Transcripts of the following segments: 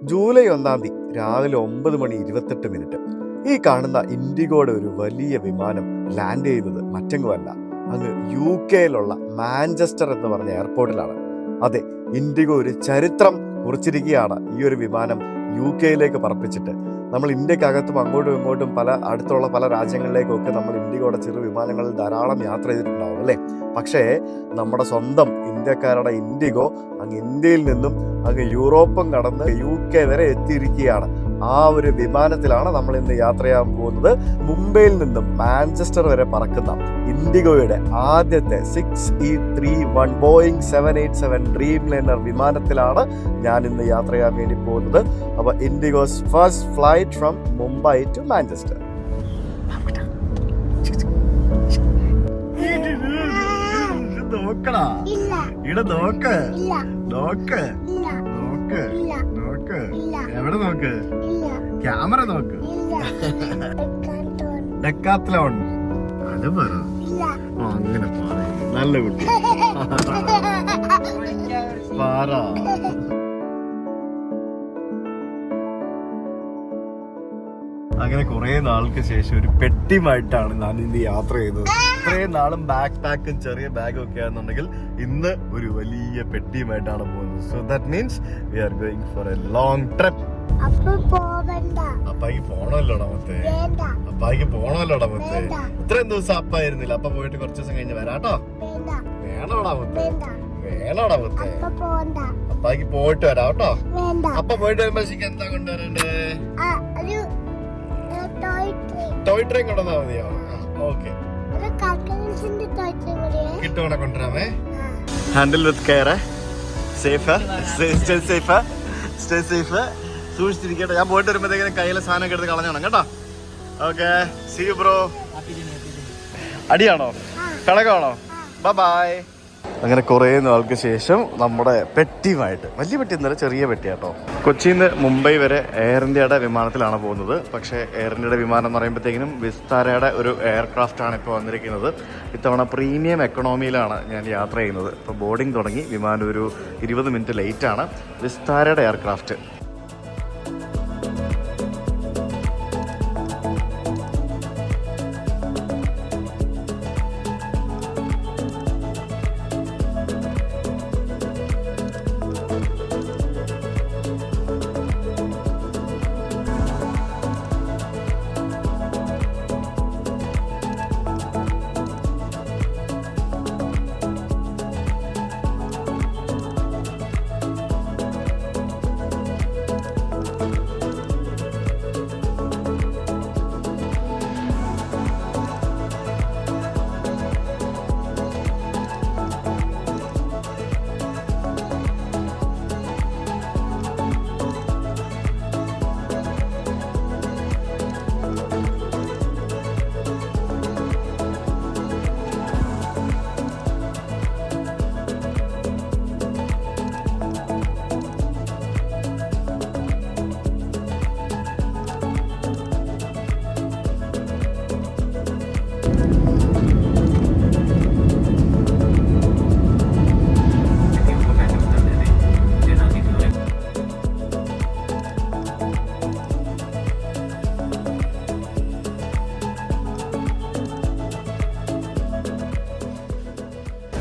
July 1 രാവിലെ 9:28 ഈ കാണുന്ന ഇൻഡിഗോയുടെ ഒരു വലിയ വിമാനം ലാൻഡ് ചെയ്യുന്നത് മറ്റെങ്ങുമല്ല, അങ്ങ് UK മാഞ്ചസ്റ്റർ എന്ന് പറഞ്ഞ എയർപോർട്ടിലാണ്. അതെ, ഇൻഡിഗോ ഒരു ചരിത്രം കുറിച്ചിരിക്കുകയാണ്. ഈ ഒരു വിമാനം UK പറപ്പിച്ചിട്ട് നമ്മൾ ഇന്ത്യക്കകത്തും അങ്ങോട്ടും ഇങ്ങോട്ടും അടുത്തുള്ള പല രാജ്യങ്ങളിലേക്കൊക്കെ നമ്മൾ ഇൻഡിഗോയുടെ ചെറു വിമാനങ്ങളിൽ ധാരാളം യാത്ര ചെയ്തിട്ടുണ്ടാവും അല്ലേ. പക്ഷേ നമ്മുടെ സ്വന്തം ഇന്ത്യക്കാരുടെ ഇൻഡിഗോ അങ്ങ് ഇന്ത്യയിൽ നിന്നും അങ്ങ് യൂറോപ്പും കടന്ന് UK വരെ എത്തിയിരിക്കുകയാണ്. ആ ഒരു വിമാനത്തിലാണ് നമ്മൾ ഇന്ന് യാത്ര ചെയ്യാൻ പോകുന്നത്. മുംബൈയിൽ നിന്നും മാഞ്ചസ്റ്റർ വരെ പറക്കുന്ന ഇൻഡിഗോയുടെ ആദ്യത്തെ 6E31 ബോയിങ് 787 ഡ്രീം ലൈനർ വിമാനത്തിലാണ് ഞാൻ ഇന്ന് യാത്ര ചെയ്യാൻ വേണ്ടി പോകുന്നത്. അപ്പോൾ IndiGo's first flight from Mumbai to Manchester. എവിടെ നോക്ക്, ക്യാമറ നോക്ക്. ഡെക്കാത്ലോൺ അത് പറ. അങ്ങനെ നല്ല കുട്ടി പറ. അങ്ങനെ കുറെ നാൾക്ക് ശേഷം ഒരു പെട്ടിയുമായിട്ടാണ് ഞാൻ ഇന്ന് യാത്ര ചെയ്തത്. ഇത്രയും നാളും ബാക്ക് പാക്കും ചെറിയ ബാഗും ഒക്കെ ആണെന്നുണ്ടെങ്കിൽ ഇന്ന് ഒരു വലിയ പെട്ടിയുമായിട്ടാണ് പോകുന്നത്. So that means we are going for a long trip. അപ്പായിക്ക് പോണല്ലോടാ മൊത്തേ, അപ്പായിക്ക് പോണല്ലോടാ മൊത്തേ. ഇത്രയും ദിവസം അപ്പായിരുന്നില്ല, അപ്പ പോയിട്ട് കുറച്ച് ദിവസം കഴിഞ്ഞ് വരാട്ടോ. വേണോടാ മൊത്തേ, വേണോടാ മൊത്തേ. അപ്പായിക്ക് പോയിട്ട് വരാം കേട്ടോ. അപ്പ പോയിട്ട് വരുമ്പോഴേക്ക് എന്താ കൊണ്ടുവരണ്ടേ? ടോയ് ട്രെയിൻ കൊണ്ടുവന്നാ മതിയോ? ഓക്കെ, കിട്ടുവാണെ കൊണ്ടുവരാമേ. Handle with care, safe, stay safe, സൂക്ഷിച്ചിരിക്കട്ടെ. ഞാൻ പോയിട്ട് വരുമ്പോഴത്തേക്കും കയ്യിലെ സാധനമൊക്കെ എടുത്ത് കളഞ്ഞോണം കേട്ടോ. Okay, see you bro. അടിയാണോ, കളകാണോ? ബൈ. അങ്ങനെ കുറേ നാൾക്ക് ശേഷം നമ്മുടെ പെട്ടിയുമായിട്ട്, വലിയ പെട്ടി എന്നല്ല, ചെറിയ പെട്ടി കേട്ടോ. കൊച്ചിയിൽ നിന്ന് മുംബൈ വരെ എയർ ഇന്ത്യയുടെ വിമാനത്തിലാണ് പോകുന്നത്. പക്ഷേ എയർ ഇന്ത്യയുടെ വിമാനം എന്ന് പറയുമ്പോഴത്തേക്കിനും വിസ്താരയുടെ ഒരു എയർക്രാഫ്റ്റാണ് ഇപ്പോൾ വന്നിരിക്കുന്നത്. ഇത്തവണ പ്രീമിയം എക്കണോമിയിലാണ് ഞാൻ യാത്ര ചെയ്യുന്നത്. ഇപ്പോൾ ബോർഡിംഗ് തുടങ്ങി, വിമാനം ഒരു 20 മിനിറ്റ് ലേറ്റാണ്. വിസ്താരയുടെ എയർക്രാഫ്റ്റ്.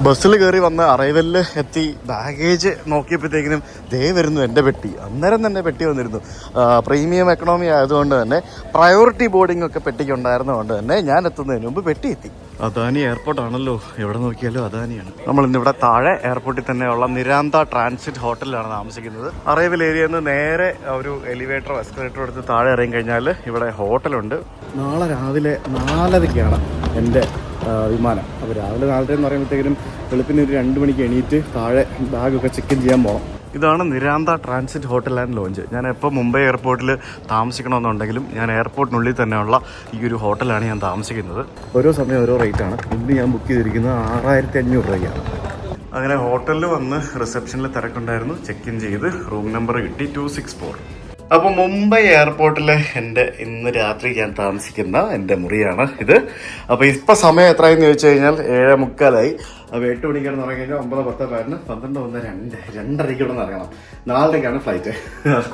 ബസ്സിൽ കയറി വന്ന് അറൈവലിൽ എത്തി ബാഗേജ് നോക്കിയപ്പോഴത്തേക്കിനും ദേ വരുന്നു എൻ്റെ പെട്ടി. അന്നേരം തന്നെ പെട്ടി വന്നിരുന്നു. പ്രീമിയം എക്കണോമി ആയതുകൊണ്ട് തന്നെ പ്രയോറിറ്റി ബോർഡിംഗ് ഒക്കെ പെട്ടിക്ക് ഉണ്ടായിരുന്നതുകൊണ്ട് തന്നെ ഞാൻ എത്തുന്നതിന് മുമ്പ് പെട്ടി എത്തി. അദാനി എയർപോർട്ടാണല്ലോ, എവിടെ നോക്കിയാലും അദാനിയാണ്. നമ്മൾ ഇന്നിവിടെ താഴെ എയർപോർട്ടിൽ തന്നെയുള്ള നിരാന്ത ട്രാൻസിറ്റ് ഹോട്ടലിലാണ് താമസിക്കുന്നത്. അറൈവൽ ഏരിയയിൽ നിന്ന് നേരെ ഒരു എലിവേറ്ററോ എസ്കലേറ്ററോ എടുത്ത് താഴെ ഇറങ്ങി കഴിഞ്ഞാൽ ഇവിടെ ഹോട്ടലുണ്ട്. നാളെ രാവിലെ 4:00-ക്കാണ് എൻ്റെ വിമാനം. അപ്പോൾ രാവിലെ 4:30 എന്ന് പറയുമ്പോഴത്തേക്കും വെളുപ്പിന് ഒരു 2 മണിക്ക് എണീറ്റ് താഴെ ബാഗൊക്കെ ചെക്ക് ഇൻ ചെയ്യാൻ പോകണം. ഇതാണ് നിരാന്ത ട്രാൻസിറ്റ് ഹോട്ടൽ ആൻഡ് ലോഞ്ച്. ഞാൻ എപ്പോൾ മുംബൈ എയർപോർട്ടിൽ താമസിക്കണമെന്നുണ്ടെങ്കിലും ഞാൻ എയർപോർട്ടിനുള്ളിൽ തന്നെയുള്ള ഈ ഒരു ഹോട്ടലാണ് ഞാൻ താമസിക്കുന്നത്. ഓരോ സമയം ഓരോ റേറ്റാണ്. ഇന്ന് ഞാൻ ബുക്ക് ചെയ്തിരിക്കുന്നത് 6500 രൂപയ്ക്കാണ്. അങ്ങനെ ഹോട്ടലിൽ വന്ന് റിസപ്ഷനിൽ തിരക്കുണ്ടായിരുന്നു. ചെക്ക് ഇൻ ചെയ്ത് റൂം നമ്പർ കിട്ടി 264. അപ്പോൾ മുംബൈ എയർപോർട്ടിലെ ഇന്ന് രാത്രി ഞാൻ താമസിക്കുന്ന എൻ്റെ മുറിയാണ് ഇത്. അപ്പോൾ ഇപ്പോൾ സമയം എത്രയെന്ന് ചോദിച്ചു കഴിഞ്ഞാൽ 7:45. അപ്പോൾ 8 മണിക്കാണ് ഇറങ്ങി കഴിഞ്ഞാൽ 9, 10, 11, 12, 1, 2:30 ഇവിടെ നിന്ന് ഇറങ്ങണം. 4:00 ഫ്ലൈറ്റ്.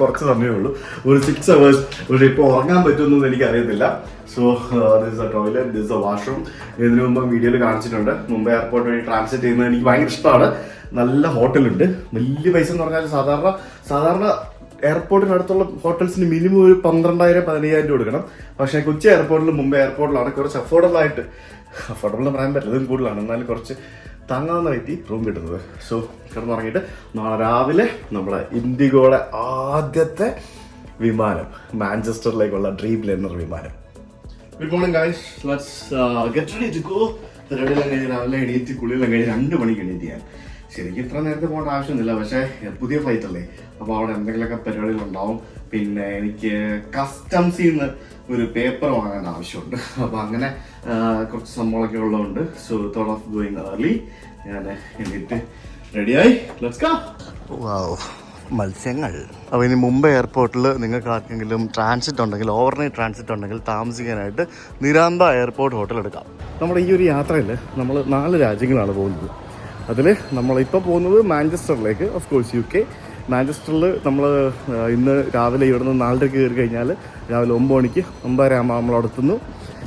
കുറച്ച് സമയമേ ഉള്ളൂ, ഒരു 6 hours. പക്ഷേ ഇപ്പോൾ ഉറങ്ങാൻ പറ്റുമെന്നൊന്നും എനിക്കറിയത്തില്ല. So this A toilet, this A washroom. ഇതിനു മുമ്പ് വീഡിയോയിൽ കാണിച്ചിട്ടുണ്ട്. മുംബൈ എയർപോർട്ട് വഴി ട്രാൻസിറ്റ് ചെയ്യുന്നത് എനിക്ക് ഭയങ്കര ഇഷ്ടമാണ്. നല്ല ഹോട്ടലുണ്ട്. വലിയ പൈസ എന്ന് പറഞ്ഞാൽ സാധാരണ എയർപോർട്ടിനടുത്തുള്ള ഹോട്ടൽസിന് മിനിമം ഒരു 12,000, 15,000 രൂപ കൊടുക്കണം. പക്ഷേ കൊച്ചി എയർപോർട്ടിലും മുംബൈ എയർപോർട്ടിലാണ് കുറച്ച് അഫോർഡബിൾ എന്ന് പറയാൻ പറ്റില്ല, ഇതും കൂടുതലാണ്. എന്നാലും കുറച്ച് താങ്ങാവുന്ന റേറ്റ് റൂം കിട്ടുന്നത്. സോ കിടന്നുറങ്ങിയിട്ട് നാളെ രാവിലെ നമ്മുടെ ഇൻഡിഗോയുടെ ആദ്യത്തെ വിമാനം, മാഞ്ചസ്റ്ററിലേക്കുള്ള ഡ്രീം ലൈനർ വിമാനം. Good morning guys, let's get ready to go. റെഡിയെല്ലാം കഴിഞ്ഞ് രാവിലെ എണീറ്റ് കുളിയെല്ലാം കഴിഞ്ഞ് 2 മണിക്ക് എണീറ്റ് ചെയ്യാൻ. ശരിക്കും ഇത്ര നേരത്തെ പോകേണ്ട ആവശ്യമൊന്നുമില്ല, പക്ഷേ പുതിയ ഫ്ലൈറ്റ് അല്ലേ, അപ്പോൾ അവിടെ എന്തെങ്കിലുമൊക്കെ പരിപാടികളുണ്ടാവും. പിന്നെ എനിക്ക് കസ്റ്റംസിൽ നിന്ന് ഒരു പേപ്പർ വാങ്ങാൻ ആവശ്യമുണ്ട്. അപ്പോൾ അങ്ങനെ കുറച്ച് സംഭവങ്ങളൊക്കെ ഉള്ളതുകൊണ്ട് so thought of going early. ഞാൻ എന്നിട്ട് റെഡിയായി, ലെറ്റ്സ് ഗോ. വാവ്, മത്സ്യങ്ങൾ. അപ്പോൾ ഇനി മുംബൈ എയർപോർട്ടിൽ നിങ്ങൾക്ക് ആർക്കെങ്കിലും ട്രാൻസിറ്റ് ഉണ്ടെങ്കിൽ, ഓവർനൈറ്റ് ട്രാൻസിറ്റ് ഉണ്ടെങ്കിൽ താമസിക്കാനായിട്ട് നിരാന്ത എയർപോർട്ട് ഹോട്ടൽ എടുക്കാം. നമ്മുടെ ഈ ഒരു യാത്രയിൽ നമ്മൾ 4 രാജ്യങ്ങളാണ് പോകുന്നത്. അതിൽ നമ്മളിപ്പോൾ പോകുന്നത് മാഞ്ചസ്റ്ററിലേക്ക്, ഓഫ് കോഴ്സ് UK. മാഞ്ചസ്റ്ററിൽ നമ്മൾ ഇന്ന് രാവിലെ ഇവിടെ നിന്ന് 4:30 കയറി കഴിഞ്ഞാൽ രാവിലെ 9 മണിക്ക് 9:30 ആകുമ്പോൾ നമ്മൾ അവിടെ എത്തുന്നു.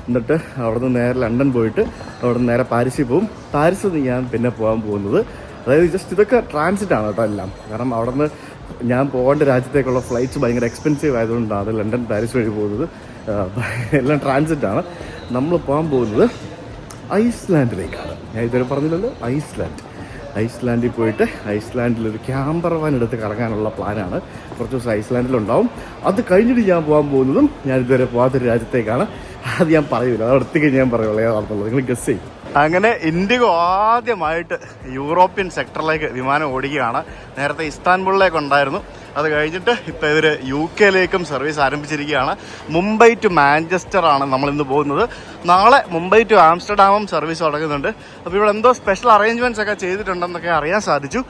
എന്നിട്ട് അവിടെ നിന്ന് നേരെ ലണ്ടൻ പോയിട്ട് അവിടെ നിന്ന് നേരെ പാരീസിൽ പോകും. പാരീസിൽ നിന്ന് ഞാൻ പിന്നെ പോകാൻ പോകുന്നത്, അതായത് ജസ്റ്റ് ഇതൊക്കെ ട്രാൻസിറ്റാണ് കേട്ടോ എല്ലാം. കാരണം അവിടെ നിന്ന് ഞാൻ പോകേണ്ട രാജ്യത്തേക്കുള്ള ഫ്ലൈറ്റ്സ് ഭയങ്കര എക്സ്പെൻസീവ് ആയതുകൊണ്ടാണ് ലണ്ടൻ പാരീസ് വഴി പോകുന്നത്. എല്ലാം ട്രാൻസിറ്റാണ്. നമ്മൾ പോകാൻ പോകുന്നത് ഐസ്ലാൻഡിലേക്കാണ്. ഞാൻ ഇതുവരെ പറഞ്ഞില്ലല്ലോ, ഐസ്ലാൻഡിൽ പോയിട്ട് ഐസ്ലാൻഡിലൊരു ക്യാമ്പർ വാൻ എടുത്ത് കറങ്ങാനുള്ള പ്ലാനാണ്. കുറച്ച് ദിവസം ഐസ്ലാൻഡിലുണ്ടാവും. അത് കഴിഞ്ഞിട്ട് ഞാൻ പോകാൻ പോകുന്നതും ഞാൻ ഇതുവരെ പോകാത്തൊരു രാജ്യത്തേക്കാണ്. അത് ഞാൻ പറയൂല, അത് അടുത്തേക്ക് ഞാൻ പറയുള്ളൂ ഏതാണെന്നുള്ളത്, നിങ്ങൾ ഗസ് ചെയ്യും. അങ്ങനെ ഇൻഡിഗോ ആദ്യമായിട്ട് യൂറോപ്യൻ സെക്ടറിലേക്ക് വിമാനം ഓടിക്കുകയാണ്. നേരത്തെ ഇസ്താൻബുളിലേക്ക് ഉണ്ടായിരുന്നു, അത് കഴിഞ്ഞിട്ട് ഇപ്പോൾ ഇവർ UK സർവീസ് ആരംഭിച്ചിരിക്കുകയാണ്. മുംബൈ ടു മാഞ്ചസ്റ്റർ ആണ് നമ്മളിന്ന് പോകുന്നത്. നാളെ മുംബൈ ടു ആംസ്റ്റർഡാമും സർവീസ് തുടങ്ങുന്നുണ്ട്. അപ്പോൾ ഇവിടെ എന്തോ സ്പെഷ്യൽ അറേഞ്ച്മെൻറ്റ്സ് ഒക്കെ ചെയ്തിട്ടുണ്ടെന്നൊക്കെ അറിയാൻ സാധിച്ചു.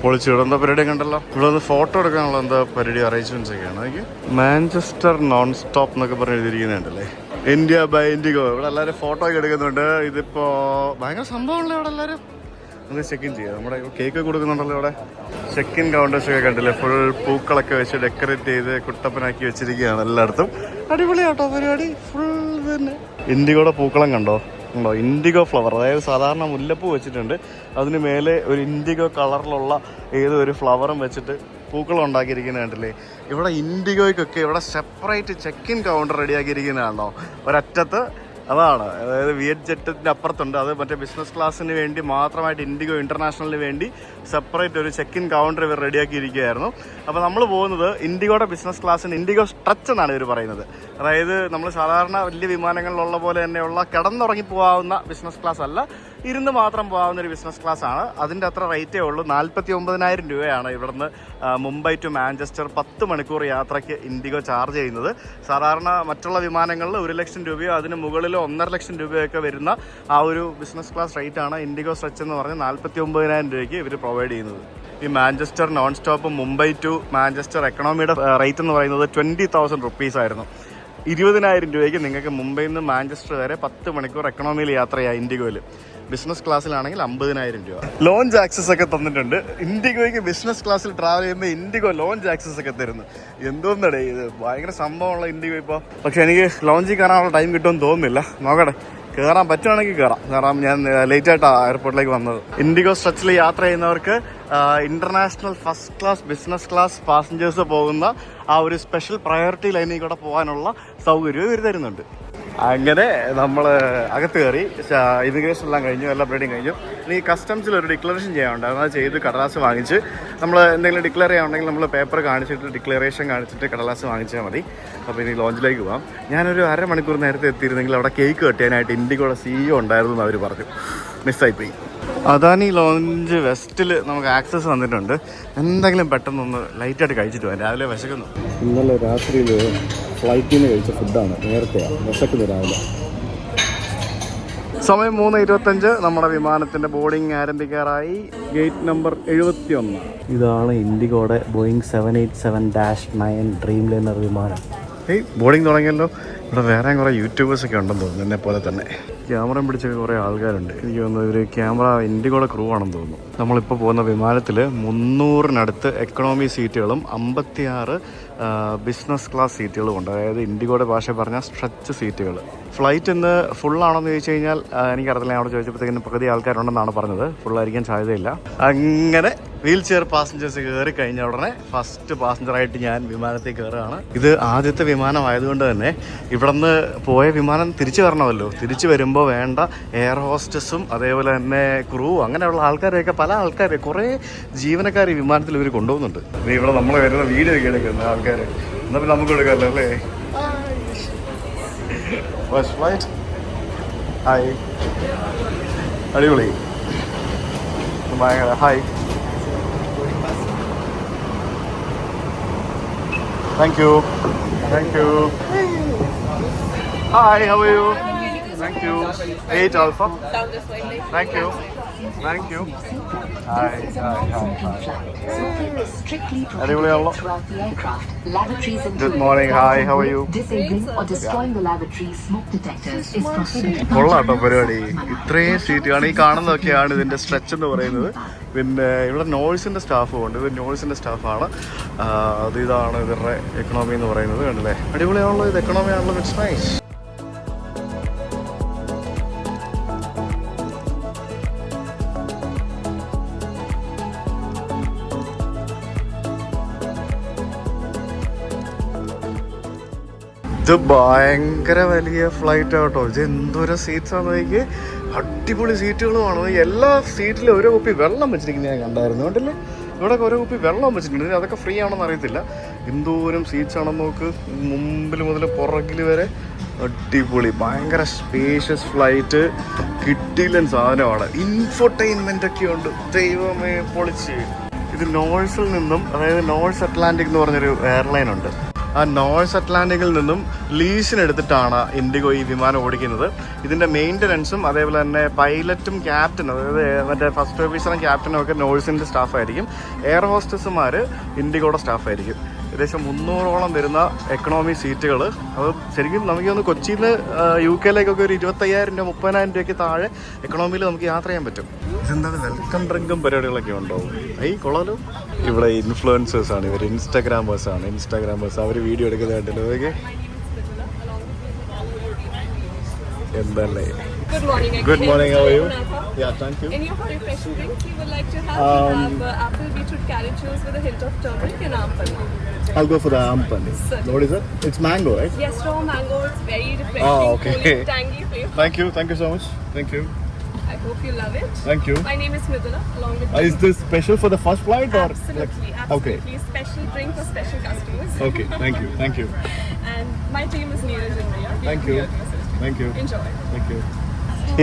പൊളിച്ചു, ഇവിടെ എന്തോ പരിപാടി കണ്ടല്ലോ. ഇവിടെ ഒന്ന് ഫോട്ടോ എടുക്കാനുള്ള എന്തോ പരിപാടി അറേഞ്ച്മെൻറ്റ്സ് ഒക്കെയാണ്. എനിക്ക് മാഞ്ചസ്റ്റർ നോൺ സ്റ്റോപ്പ് എന്നൊക്കെ പറഞ്ഞ് എഴുതിയിരിക്കുന്നുണ്ടല്ലേ, ഇന്ത്യ ബൈ ഇൻഡിഗോ. ഇവിടെ എല്ലാവരും ഫോട്ടോ ഒക്കെ എടുക്കുന്നുണ്ട്. ഇതിപ്പോൾ ഭയങ്കര സംഭവമല്ലേ ഇവിടെ എല്ലാവരും. നമുക്ക് ചെക്ക് ഇൻ ചെയ്യാം. നമ്മുടെ കേക്ക് കൊടുക്കുന്നുണ്ടല്ലോ ഇവിടെ. ചെക്ക് ഇൻ കൗണ്ടേഴ്സ് ഒക്കെ കണ്ടില്ലേ, ഫുൾ പൂക്കളൊക്കെ വെച്ച് ഡെക്കറേറ്റ് ചെയ്ത് കുട്ടപ്പനാക്കി വെച്ചിരിക്കുകയാണ് എല്ലായിടത്തും. അടിപൊളിയാട്ടോ പരിപാടി, ഫുൾ തന്നെ. ഇൻഡിഗോയുടെ പൂക്കളം കണ്ടോ, ഇൻഡിഗോ ഫ്ലവർ, അതായത് സാധാരണ മുല്ലപ്പൂ വെച്ചിട്ടുണ്ട്, അതിന് മേലെ ഒരു ഇൻഡിഗോ കളറിലുള്ള ഏതോ ഒരു ഫ്ലവറും വെച്ചിട്ട് പൂക്കളം ഉണ്ടാക്കിയിരിക്കുന്നത് കണ്ടില്ലേ. ഇവിടെ ഇൻഡിഗോയ്ക്കൊക്കെ ഇവിടെ സെപ്പറേറ്റ് ചെക്ക് ഇൻ കൗണ്ടർ റെഡിയാക്കിയിരിക്കുന്നതാണോ ഒരറ്റത്ത്. അതാണ്, അതായത് വിയറ്റ് ജെറ്റിൻ്റെ അപ്പുറത്തുണ്ട്. അത് മറ്റേ ബിസിനസ് ക്ലാസ്സിന് വേണ്ടി മാത്രമായിട്ട് ഇൻഡിഗോ ഇൻ്റർനാഷണലിന് വേണ്ടി സെപ്പറേറ്റ് ഒരു ചെക്ക് ഇൻ കൗണ്ടർ ഇവർ റെഡിയാക്കിയിരിക്കുകയായിരുന്നു. അപ്പോൾ നമ്മൾ പോകുന്നത് ഇൻഡിഗോയുടെ ബിസിനസ് ക്ലാസ്സിന്, ഇൻഡിഗോ സ്ട്രെച്ച് എന്നാണ് ഇവർ പറയുന്നത്. അതായത് നമ്മൾ സാധാരണ വലിയ വിമാനങ്ങളിലുള്ള പോലെ തന്നെയുള്ള കിടന്നുറങ്ങി പോകാവുന്ന ബിസിനസ് ക്ലാസ് അല്ല, ഇരുന്ന് മാത്രം പോകാവുന്ന ഒരു ബിസിനസ് ക്ലാസ് ആണ്. അതിൻ്റെ അത്ര റേറ്റേ ഉള്ളൂ. 49,000 രൂപയാണ് ഇവിടുന്ന് മുംബൈ ടു മാഞ്ചസ്റ്റർ 10 മണിക്കൂർ യാത്രയ്ക്ക് ഇൻഡിഗോ ചാർജ് ചെയ്യുന്നത്. സാധാരണ മറ്റുള്ള വിമാനങ്ങളിൽ 1 ലക്ഷം രൂപയോ അതിന് മുകളിലോ 1.5 ലക്ഷം രൂപയൊക്കെ വരുന്ന ആ ഒരു ബിസിനസ് ക്ലാസ് റേറ്റാണ് ഇൻഡിഗോ സ്ട്രെച്ച് എന്ന് പറഞ്ഞ് 49,000 രൂപയ്ക്ക് ഇവർ പ്രൊവൈഡ് ചെയ്യുന്നത്. ഈ Manchester non stop Mumbai to Manchester എക്കണോമിയുടെ റേറ്റ് എന്ന് പറയുന്നത് 20,000 റുപ്പീസ് ആയിരുന്നു. 20,000 രൂപയ്ക്ക് നിങ്ങൾക്ക് മുംബൈയിൽ നിന്ന് മാഞ്ചസ്റ്റർ വരെ 10 മണിക്കൂർ എക്കണോമിയിൽ യാത്ര ചെയ്യാം ഇൻഡിഗോയിൽ. ബിസിനസ് ക്ലാസ്സിലാണെങ്കിൽ 50,000 രൂപ. ലോഞ്ച് ആക്സസ് ഒക്കെ തന്നിട്ടുണ്ട്. ഇൻഡിഗോയ്ക്ക് ബിസിനസ് ക്ലാസ്സിൽ ട്രാവൽ ചെയ്യുമ്പോൾ ഇൻഡിഗോ ലോഞ്ച് ആക്സസ് ഒക്കെ തരുന്നു. എന്തോന്നടേ ഇത്, ഭയങ്കര സംഭവമുള്ള ഇൻഡിഗോ ഇപ്പോൾ. പക്ഷെ എനിക്ക് ലോഞ്ചിൽ കയറാനുള്ള ടൈം കിട്ടുമെന്ന് തോന്നുന്നില്ല. നോക്കട്ടെ, കയറാൻ പറ്റുവാണെങ്കിൽ കയറാം. കാരണം ഞാൻ ലേറ്റായിട്ടാണ് എയർപോർട്ടിലേക്ക് വന്നത്. ഇൻഡിഗോ സ്ട്രെച്ചിൽ യാത്ര ചെയ്യുന്നവർക്ക് international first class, business class passengers പോകുന്ന ആ ഒരു സ്പെഷ്യൽ പ്രയോറിറ്റി ലൈനിൽ കൂടെ പോകാനുള്ള സൗകര്യവും ഇവർ തരുന്നുണ്ട്. അങ്ങനെ നമ്മൾ അകത്ത് കയറി, ഇമിഗ്രേഷൻ എല്ലാം കഴിഞ്ഞു, എല്ലാ പരിപാടിയും കഴിഞ്ഞു. ഇനി കസ്റ്റംസിൽ ഒരു ഡിക്ലറേഷൻ ചെയ്യാനുണ്ട്. അത് ചെയ്ത് കടലാസ് വാങ്ങിച്ച് നമ്മൾ എന്തെങ്കിലും ഡിക്ലെയർ ചെയ്യാനുണ്ടെങ്കിൽ നമ്മൾ പേപ്പർ കാണിച്ചിട്ട് ഡിക്ലറേഷൻ കാണിച്ചിട്ട് കടലാസ് വാങ്ങിച്ചാൽ മതി. അപ്പോൾ ഇനി ലോഞ്ചിലേക്ക് പോകാം. ഞാനൊരു 1/2 മണിക്കൂർ നേരത്തെ എത്തിയിരുന്നെങ്കിൽ അവിടെ കേക്ക് കട്ടിയാനായിട്ട് ഇൻഡിഗോയുടെ CEO ഉണ്ടായിരുന്നു എന്ന് അവർ പറഞ്ഞു. മിസ്സായിപ്പോയി. അദാനി ലോഞ്ച് വെസ്റ്റിൽ നമുക്ക് ആക്സസ് വന്നിട്ടുണ്ട്. എന്തെങ്കിലും പെട്ടെന്നൊന്ന് ലൈറ്റായിട്ട് കഴിച്ചിട്ട് പോകാം, രാവിലെ വിശക്കുന്നു. ഇന്നലെ രാത്രിയിൽ ഫ്ലൈറ്റിൽ നിന്ന് കഴിച്ച ഫുഡാണ്, നേരത്തെയാണ് വിശക്കുന്നത് രാവിലെ. സമയം 3:25. നമ്മുടെ വിമാനത്തിൻ്റെ ബോർഡിംഗ് ആരംഭിക്കാറായി. Gate number 71. ഇതാണ് ഇൻഡിഗോയുടെ ബോയിങ് 787-9 ഡ്രീം ലൈനർ വിമാനം. ബോർഡിംഗ് തുടങ്ങിയല്ലോ. ഇവിടെ വേറെ കുറേ യൂട്യൂബേഴ്സൊക്കെ ഉണ്ടെന്ന് തോന്നുന്നു, എന്നെ പോലെ തന്നെ. ക്യാമറയും പിടിച്ചൊക്കെ കുറേ ആൾക്കാരുണ്ട്. എനിക്ക് തോന്നുന്നു ഇവർ ക്യാമറ ഇൻഡിഗോയുടെ ക്രൂ ആണെന്ന് തോന്നുന്നു. നമ്മളിപ്പോൾ പോകുന്ന വിമാനത്തിൽ 300-നടുത്ത് എക്കണോമി സീറ്റുകളും 56 ബിസിനസ് ക്ലാസ് സീറ്റുകളും ഉണ്ട്. അതായത് ഇൻഡിഗോയുടെ ഭാഷ പറഞ്ഞാൽ സ്ട്രെച്ച് സീറ്റുകൾ. ഫ്ലൈറ്റ് ഇന്ന് ഫുള്ളാണെന്ന് ചോദിച്ചു കഴിഞ്ഞാൽ എനിക്കറിയില്ല. ഞാൻ അവിടെ ചോദിച്ചപ്പോഴത്തേക്കിന് പകുതി ആൾക്കാരുണ്ടെന്നാണ് പറഞ്ഞത്. ഫുള്ളായിരിക്കാൻ സാധ്യതയില്ല. അങ്ങനെ വീൽ ചെയർ പാസഞ്ചേഴ്സ് കയറി കഴിഞ്ഞ ഉടനെ ഫസ്റ്റ് പാസഞ്ചറായിട്ട് ഞാൻ വിമാനത്തിൽ കയറുകയാണ്. ഇത് ആദ്യത്തെ വിമാനമായതുകൊണ്ട് തന്നെ ഇവിടെ നിന്ന് പോയ വിമാനം തിരിച്ചു വരണമല്ലോ. തിരിച്ചു വരുമ്പോൾ വേണ്ട എയർ ഹോസ്റ്റസും അതേപോലെ തന്നെ ക്രൂ അങ്ങനെയുള്ള ആൾക്കാരെയൊക്കെ പല ആൾക്കാരെ കുറേ ജീവനക്കാർ ഈ വിമാനത്തിൽ ഇവർ കൊണ്ടുപോകുന്നുണ്ട്. ഇവിടെ നമ്മൾ വരുന്ന വീഡിയോ ഒക്കെ എടുക്കുന്ന ആൾക്കാർ എന്നാൽ പിന്നെ നമുക്ക് എടുക്കാമല്ലോ അല്ലേ. First flight. ഹായ്, അടിപൊളി, ഭയങ്കര hi. Thank you. Thank you. Hi, how are you? Thank you. 8 Alpha. Thank you. Thank you. Hi, hi, hi. അടിപൊളിയാണല്ലോ. Good morning. Hi, how are you? കൊള്ളാട്ടോ പരിപാടി. ഇത്രയും സീറ്റാണ്. ഈ കാണുന്നതൊക്കെയാണ് ഇതിൻ്റെ സ്ട്രെച്ച് എന്ന് പറയുന്നത്. പിന്നെ ഇവിടെ നോയ്സിൻ്റെ സ്റ്റാഫും ഉണ്ട്. ഇത് നോയ്സിൻ്റെ സ്റ്റാഫാണ്. ഇതാണ് ഇവരുടെ എക്കണോമി എന്ന് പറയുന്നത്. കണ്ടല്ലേ, അടിപൊളിയാണല്ലോ. ഇത് എക്കണോമി ആണല്ലോ. It's nice. ഇത് ഭയങ്കര വലിയ ഫ്ലൈറ്റ് ആട്ടോ. ഇത് എന്തോരം സീറ്റ്സ് ആണെന്നേക്ക്. അടിപൊളി സീറ്റുകളുമാണ്. എല്ലാ സീറ്റിലും ഓരോ കുപ്പി വെള്ളം വെച്ചിരിക്കുന്നത് ഞാൻ കണ്ടായിരുന്നു. കണ്ടില്ലേ, ഇവിടെ ഓരോ കുപ്പി വെള്ളം വെച്ചിട്ടുണ്ട്. അതൊക്കെ ഫ്രീ ആണെന്ന് അറിയത്തില്ല. എന്തോരം സീറ്റ്സ് ആണെന്ന് നോക്ക്. മുമ്പിൽ മുതൽ പുറകിൽ വരെ അടിപൊളി. ഭയങ്കര സ്പേഷ്യസ് ഫ്ലൈറ്റ്. കിട്ടിയില്ല സാധനമാണ്. ഇൻഫോർടൈൻമെൻ്റ് ഒക്കെ ഉണ്ട്. ദൈവമേ പൊളിച്ച്. ഇത് നോഴ്സിൽ നിന്നും, അതായത് നോഴ്സ് അറ്റ്ലാന്റിക് എന്ന് പറഞ്ഞൊരു എയർലൈൻ ഉണ്ട്. ആ നോർത്ത് അറ്റ്ലാന്റിക്കിൽ നിന്നും ലീസിനെടുത്തിട്ടാണ് ഇൻഡിഗോ ഈ വിമാനം ഓടിക്കുന്നത്. ഇതിൻ്റെ മെയിൻ്റനൻസും അതേപോലെ തന്നെ പൈലറ്റും ക്യാപ്റ്റനും, അതായത് മറ്റേ ഫസ്റ്റ് ഓഫീസറും ക്യാപ്റ്റനും ഒക്കെ നോഴ്സിൻ്റെ സ്റ്റാഫായിരിക്കും. എയർ ഹോസ്റ്റസുമാർ ഇൻഡിഗോയുടെ സ്റ്റാഫായിരിക്കും. ഏകദേശം 300ഓളം വരുന്ന എക്കണോമി സീറ്റുകൾ. അത് ശരിക്കും നമുക്ക് ഒന്ന് കൊച്ചിയിൽ നിന്ന് UK യിലേക്കൊക്കെ ഒരു 25,000 രൂപ 30,000 രൂപയ്ക്ക് താഴെ എക്കണോമിയിൽ നമുക്ക് യാത്ര ചെയ്യാൻ പറ്റും. ഇതെന്താണ് വെൽക്കം ഡ്രിങ്കും പരിപാടികളൊക്കെ ഉണ്ടാവും. കൊള്ളാലോ. ഇവിടെ ഇൻഫ്ലുവൻസേഴ്സാണ് ഇവർ, ഇൻസ്റ്റാഗ്രാമേഴ്സ്. അവർ വീഡിയോ എടുക്കുന്നത് കണ്ടല്ലോ. അതൊക്കെ എന്തല്ലേ. Good morning. Good morning. How are you? Yeah, thank you. Any of our refreshing drinks you would like to have? We have apple beetroot carrot juice with a hint of turmeric and aampanna. I'll go for the aampanna. What is it? It's mango, right? Yes, raw mango. It's very refreshing. Oh, okay. Full of tangy flavor. Thank you so much. Thank you. I hope you love it. Thank you. My name is Midula. Along with Is this special for the first flight or? Absolutely. Okay. Special drink for special customers. Okay. Thank you. And my team is Neeraj and Riya. Thank you. Enjoy. Thank you.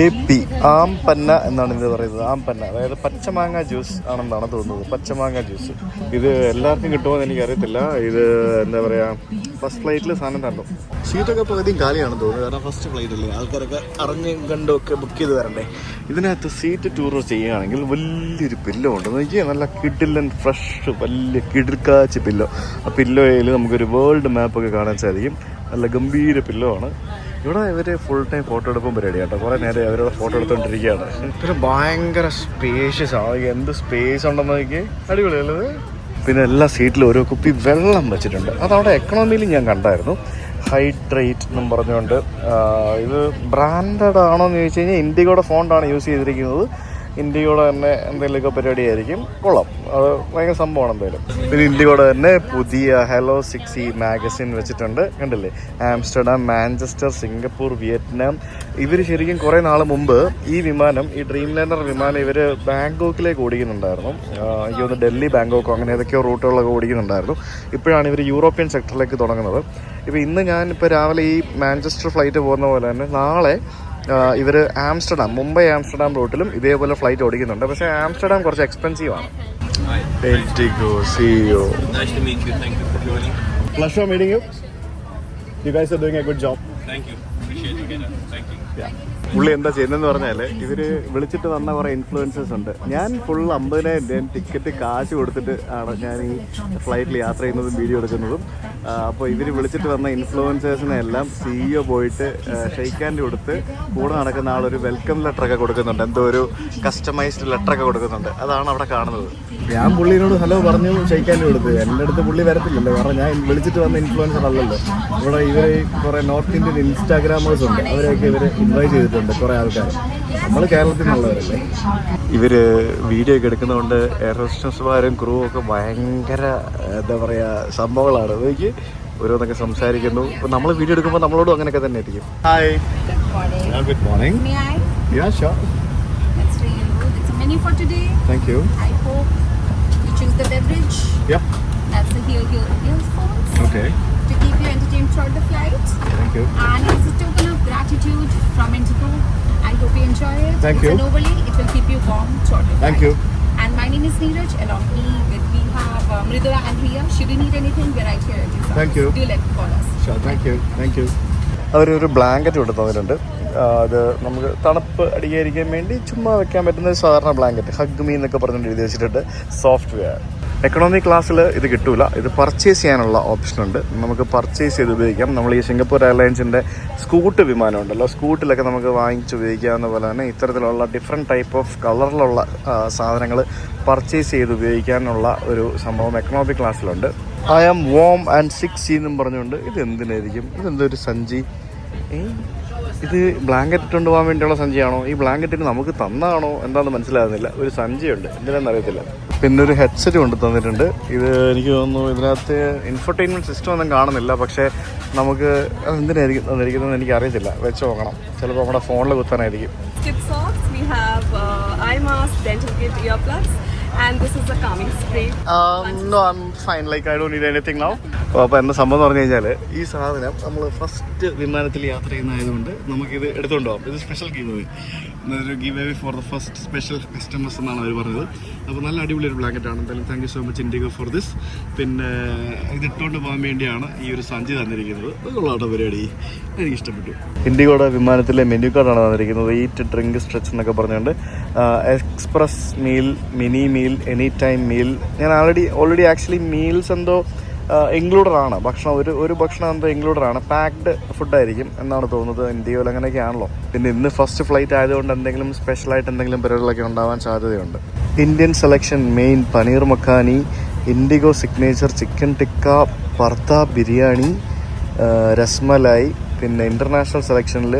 AP ആംപന്ന എന്നാണ് ഇത് പറയുന്നത്. ആംപന്ന അതായത് പച്ചമാങ്ങ juice ആണെന്നാണ് തോന്നുന്നത്. പച്ചമാങ്ങ juice. ഇത് എല്ലാവർക്കും കിട്ടുമോയെന്ന് എനിക്കറിയത്തില്ല. ഇത് എന്താ പറയുക, ഫസ്റ്റ് ഫ്ലൈറ്റിൽ സാധനം തന്നു. സീറ്റൊക്കെ പകുതിയും കാലിയാണെന്ന് തോന്നുന്നു. കാരണം ഫസ്റ്റ് ഫ്ലൈറ്റല്ലേ, ആൾക്കാരൊക്കെ അറിഞ്ഞും കണ്ടും ഒക്കെ ബുക്ക് ചെയ്ത് വരണ്ടേ. ഇതിനകത്ത് സീറ്റ് ടൂർ ചെയ്യുകയാണെങ്കിൽ വലിയൊരു പില്ലോ ഉണ്ട്. നോക്കിയാൽ നല്ല കിഡിലൻ ഫ്രഷ് വലിയ കിടുക്കാച്ച് പില്ലോ. ആ പില്ലോയിൽ നമുക്കൊരു വേൾഡ് മാപ്പൊക്കെ കാണാൻ സാധിക്കും. നല്ല ഗംഭീര പില്ലോ ആണ്. ഇവിടെ ഇവർ ഫുൾ ടൈം ഫോട്ടോ എടുപ്പും പരിപാടി കേട്ടോ. കുറേ നേരം അവരോട് ഫോട്ടോ എടുത്തുകൊണ്ടിരിക്കുകയാണ്. പിന്നെ ഭയങ്കര സ്പേഷ്യസ് ആണ്. എന്ത് സ്പേസ് ഉണ്ടെന്ന് നോക്കി. അടിപൊളിയല്ലത്. പിന്നെ എല്ലാ സീറ്റിലും ഓരോ കുപ്പി വെള്ളം വെച്ചിട്ടുണ്ട്. അതവിടെ എക്കണോമിയിൽ ഞാൻ കണ്ടായിരുന്നു. ഹൈഡ്രേറ്റ് എന്നും പറഞ്ഞുകൊണ്ട്. ഇത് ബ്രാൻഡഡ് ആണോ എന്ന് ചോദിച്ചു കഴിഞ്ഞാൽ ഇൻഡിഗോയുടെ ഫോണ്ടാണ് യൂസ് ചെയ്തിരിക്കുന്നത്. ഇൻഡിഗോയുടെ തന്നെ എന്തെങ്കിലുമൊക്കെ പരിപാടിയായിരിക്കും. കൊള്ളാം, അത് ഭയങ്കര സംഭവമാണ് എന്തായാലും. പിന്നെ ഇൻഡിഗോയുടെ തന്നെ പുതിയ ഹെലോ 6E മാഗസിൻ വെച്ചിട്ടുണ്ട്. കണ്ടില്ലേ, ആംസ്റ്റർഡാം, മാഞ്ചസ്റ്റർ, സിംഗപ്പൂർ, വിയറ്റ്നാം. ഇവർ ശരിക്കും കുറേ നാൾ മുമ്പ് ഈ വിമാനം, ഈ ഡ്രീം ലൈനർ വിമാനം ഇവർ ബാങ്കോക്കിലേക്ക് ഓടിക്കുന്നുണ്ടായിരുന്നു. എനിക്ക് തോന്നുന്നു ഡൽഹി, ബാങ്കോക്കോ അങ്ങനെ ഏതൊക്കെയോ റൂട്ടുകളൊക്കെ ഓടിക്കുന്നുണ്ടായിരുന്നു. ഇപ്പോഴാണ് ഇവർ യൂറോപ്യൻ സെക്ടറിലേക്ക് തുടങ്ങുന്നത്. ഇപ്പോൾ ഇന്ന് ഞാനിപ്പോൾ രാവിലെ ഈ മാഞ്ചസ്റ്റർ ഫ്ലൈറ്റ് പോകുന്ന പോലെ തന്നെ നാളെ ഇവർ ആംസ്റ്റർഡാം, മുംബൈ ആംസ്റ്റർഡാം റൂട്ടിലും ഇതേപോലെ ഫ്ലൈറ്റ് ഓടിക്കുന്നുണ്ട്. പക്ഷേ ആംസ്റ്റർഡാം കുറച്ച് എക്സ്പെൻസീവ് ആണ്. Indigo CEO. Nice to meet you. Thank you for joining. Pleasure meeting you. You guys are doing a good job. Thank you. Appreciate you again. Thank you. Yeah. പുള്ളി എന്താ ചെയ്യുന്നതെന്ന് പറഞ്ഞാൽ ഇവർ വിളിച്ചിട്ട് വന്ന കുറേ ഇൻഫ്ലുവൻസേഴ്സ് ഉണ്ട്. ഞാൻ ഫുൾ 50,000 ടിക്കറ്റ് കാശ് കൊടുത്തിട്ട് ആണ് ഞാൻ ഈ ഫ്ലൈറ്റിൽ യാത്ര ചെയ്യുന്നതും വീഡിയോ എടുക്കുന്നതും. അപ്പോൾ ഇവർ വിളിച്ചിട്ട് വന്ന ഇൻഫ്ലുവൻസേഴ്സിനെ എല്ലാം CEO പോയിട്ട് ഷെയ്ക്ക് ഹാൻഡ് കൊടുത്ത് കൂടെ നടക്കുന്ന ആളൊരു വെൽക്കം ലെറ്ററൊക്കെ കൊടുക്കുന്നുണ്ട്. എന്തോ ഒരു കസ്റ്റമൈസ്ഡ് ലെറ്ററൊക്കെ കൊടുക്കുന്നുണ്ട്. അതാണ് അവിടെ കാണുന്നത്. ഞാൻ പുള്ളിനോട് ഹലോ പറഞ്ഞു, ഷെയ്ക്ക് ഹാൻഡ് കൊടുത്ത്. എൻ്റെ അടുത്ത് പുള്ളി വരത്തില്ലല്ലോ, കാരണം ഞാൻ വിളിച്ചിട്ട് വന്ന ഇൻഫ്ലുവൻസർ അല്ലല്ലോ. ഇവിടെ ഇവർ കുറേ നോർത്ത് ഇന്ത്യൻ ഇൻസ്റ്റാഗ്രാമേഴ്സ് ഉണ്ട്, അവരെയൊക്കെ ഇവർ ഇൻവൈറ്റ് ചെയ്തിട്ടുണ്ട് കുറേ ആൾക്കാർ. നമ്മൾ കേരളത്തിൽ നിന്നുള്ളവരല്ലേ. ഇവർ വീഡിയോ ഒക്കെ എടുക്കുന്നതുകൊണ്ട് എയർ ഹോസ്റ്റസ്മാരും ക്രൂ ഒക്കെ ഭയങ്കര എന്താ പറയുക സംഭവങ്ങളാണ്. അതൊക്കെ ഓരോന്നൊക്കെ സംസാരിക്കുന്നു. ഇപ്പോൾ നമ്മൾ വീഡിയോ എടുക്കുമ്പോൾ നമ്മളോടും അങ്ങനെയൊക്കെ തന്നെ ആയിരിക്കും. Hi, good morning. May I? Yeah, sure. That's really good. It's a menu for today. Thank you. I hope you choose the beverage. Yep. That's the earphones. Okay. To keep you entertained throughout the flight. Thank you. And it's a token of gratitude from Indigo. I hope you enjoy it. Thank It's you. an overlay. It will keep you warm throughout the flight. Thank you. And my name is Neeraj. Along me we have Mridula and Riya. Should you need anything, we're right here at your service. Thank you. Do let call us. Sure. Thank you. Thank you. അവരൊരു blanket കൊണ്ട് തന്നിട്ടുണ്ട്. അത് നമുക്ക് തണുപ്പ് അടിക്കാതിരിക്കാൻ വേണ്ടി ചുമ്മാ വെക്കാൻ പറ്റുന്ന ഒരു സാധാരണ ബ്ലാങ്കറ്റ്. ഹഗ് മീ എന്നൊക്കെ പറഞ്ഞുകൊണ്ട് എഴുതി വെച്ചിട്ടുണ്ട്. സോഫ്റ്റ്വെയർ. എക്കണോമി ക്ലാസ്സിൽ ഇത് കിട്ടൂല. ഇത് പർച്ചേസ് ചെയ്യാനുള്ള ഓപ്ഷനുണ്ട്. നമുക്ക് പർച്ചേസ് ചെയ്ത് ഉപയോഗിക്കാം. നമ്മൾ ഈ സിംഗപ്പൂർ എയർലൈൻസിൻ്റെ സ്കൂട്ട് വിമാനം ഉണ്ടല്ലോ, സ്കൂട്ടിലൊക്കെ നമുക്ക് വാങ്ങിച്ച് ഉപയോഗിക്കാവുന്ന പോലെ തന്നെ ഇത്തരത്തിലുള്ള ഡിഫറെൻറ്റ് ടൈപ്പ് ഓഫ് കളറിലുള്ള സാധനങ്ങൾ പർച്ചേസ് ചെയ്ത് ഉപയോഗിക്കാനുള്ള ഒരു സംഭവം എക്കണോമി ക്ലാസ്സിലുണ്ട്. I am warm and 6C എന്നും പറഞ്ഞുകൊണ്ട് ഇത് എന്തിനായിരിക്കും? ഇതെന്തൊരു സഞ്ചി? ഇത് ബ്ലാങ്കറ്റ് ഇട്ടുകൊണ്ട് പോകാൻ വേണ്ടിയുള്ള സഞ്ചിയാണോ? ഈ ബ്ലാങ്കറ്റിന് നമുക്ക് തന്നാണോ എന്താണെന്ന് മനസ്സിലാകുന്നില്ല. ഒരു സഞ്ചിയുണ്ട്, എന്തിനാണെന്ന് അറിയത്തില്ല. പിന്നെ ഒരു ഹെഡ്സെറ്റ് കൊണ്ട് തന്നിട്ടുണ്ട്. ഇത് എനിക്ക് തോന്നുന്നു ഇതിനകത്ത് ഇൻഫർടൈൻമെൻറ്റ് സിസ്റ്റം ഒന്നും കാണുന്നില്ല. പക്ഷേ നമുക്ക് എന്തിനായിരിക്കും തന്നിരിക്കുന്നതെന്ന് എനിക്ക് അറിയത്തില്ല. വെച്ച് നോക്കണം. ചിലപ്പോൾ നമ്മുടെ ഫോണിൽ കുത്താനായിരിക്കും. Skip socks. We have eye mask, dental kit, earplugs, and this is a calming spray. No, I'm fine. Like I don't need anything now. അപ്പോൾ എന്താ സംഭവം എന്ന് പറഞ്ഞു കഴിഞ്ഞാൽ ഈ സാധനം നമ്മൾ ഫസ്റ്റ് വിമാനത്തിൽ യാത്ര ചെയ്യുന്നതായതുകൊണ്ട് നമുക്കിത് എടുത്തുകൊണ്ട് പോകാം. ഇത് സ്പെഷ്യൽ ഗീവ് അവേ, ഒരു give away for the first special customers എന്നാണ് അവർ പറഞ്ഞത്. അപ്പോൾ നല്ല അടിപൊളി ഒരു ബ്ലാങ്കറ്റാണ്. എന്തായാലും thank you so much IndiGo for this. പിന്നെ ഇത് ഇട്ടുകൊണ്ട് പോകാൻ വേണ്ടിയാണ് ഈ ഒരു സഞ്ചി തന്നിരിക്കുന്നത്. അതുകൊള്ളാട്ടോ പരിപാടി, എനിക്ക് ഇഷ്ടപ്പെട്ടു. ഇൻഡിഗോയുടെ വിമാനത്തിലെ മെനു കാർഡാണ് തന്നിരിക്കുന്നത്. ഈറ്റ്, ഡ്രിങ്ക്, സ്ട്രെച്ച് എന്നൊക്കെ പറഞ്ഞുകൊണ്ട് express meal, mini meal, any time meal. ഞാൻ ഓൾറെഡി ആക്ച്വലി മീൽസ് എന്തോ ഇൻക്ലൂഡറാണ്. ഭക്ഷണം ഒരു ഭക്ഷണം എന്തോ ഇൻക്ലൂഡറാണ്. പാക്ഡ് ഫുഡായിരിക്കും എന്നാണ് തോന്നുന്നത്. ഇന്ത്യയിൽ അങ്ങനെയൊക്കെയാണല്ലോ. പിന്നെ ഇന്ന് ഫസ്റ്റ് ഫ്ലൈറ്റ് ആയതുകൊണ്ട് എന്തെങ്കിലും സ്പെഷ്യലായിട്ട് എന്തെങ്കിലും പരിപാടികളൊക്കെ ഉണ്ടാവാൻ സാധ്യതയുണ്ട്. Indian selection main paneer makhani, IndiGo signature chicken tikka, paratha biryani, rasmalai. പിന്നെ ഇൻ്റർനാഷണൽ സെലക്ഷനിൽ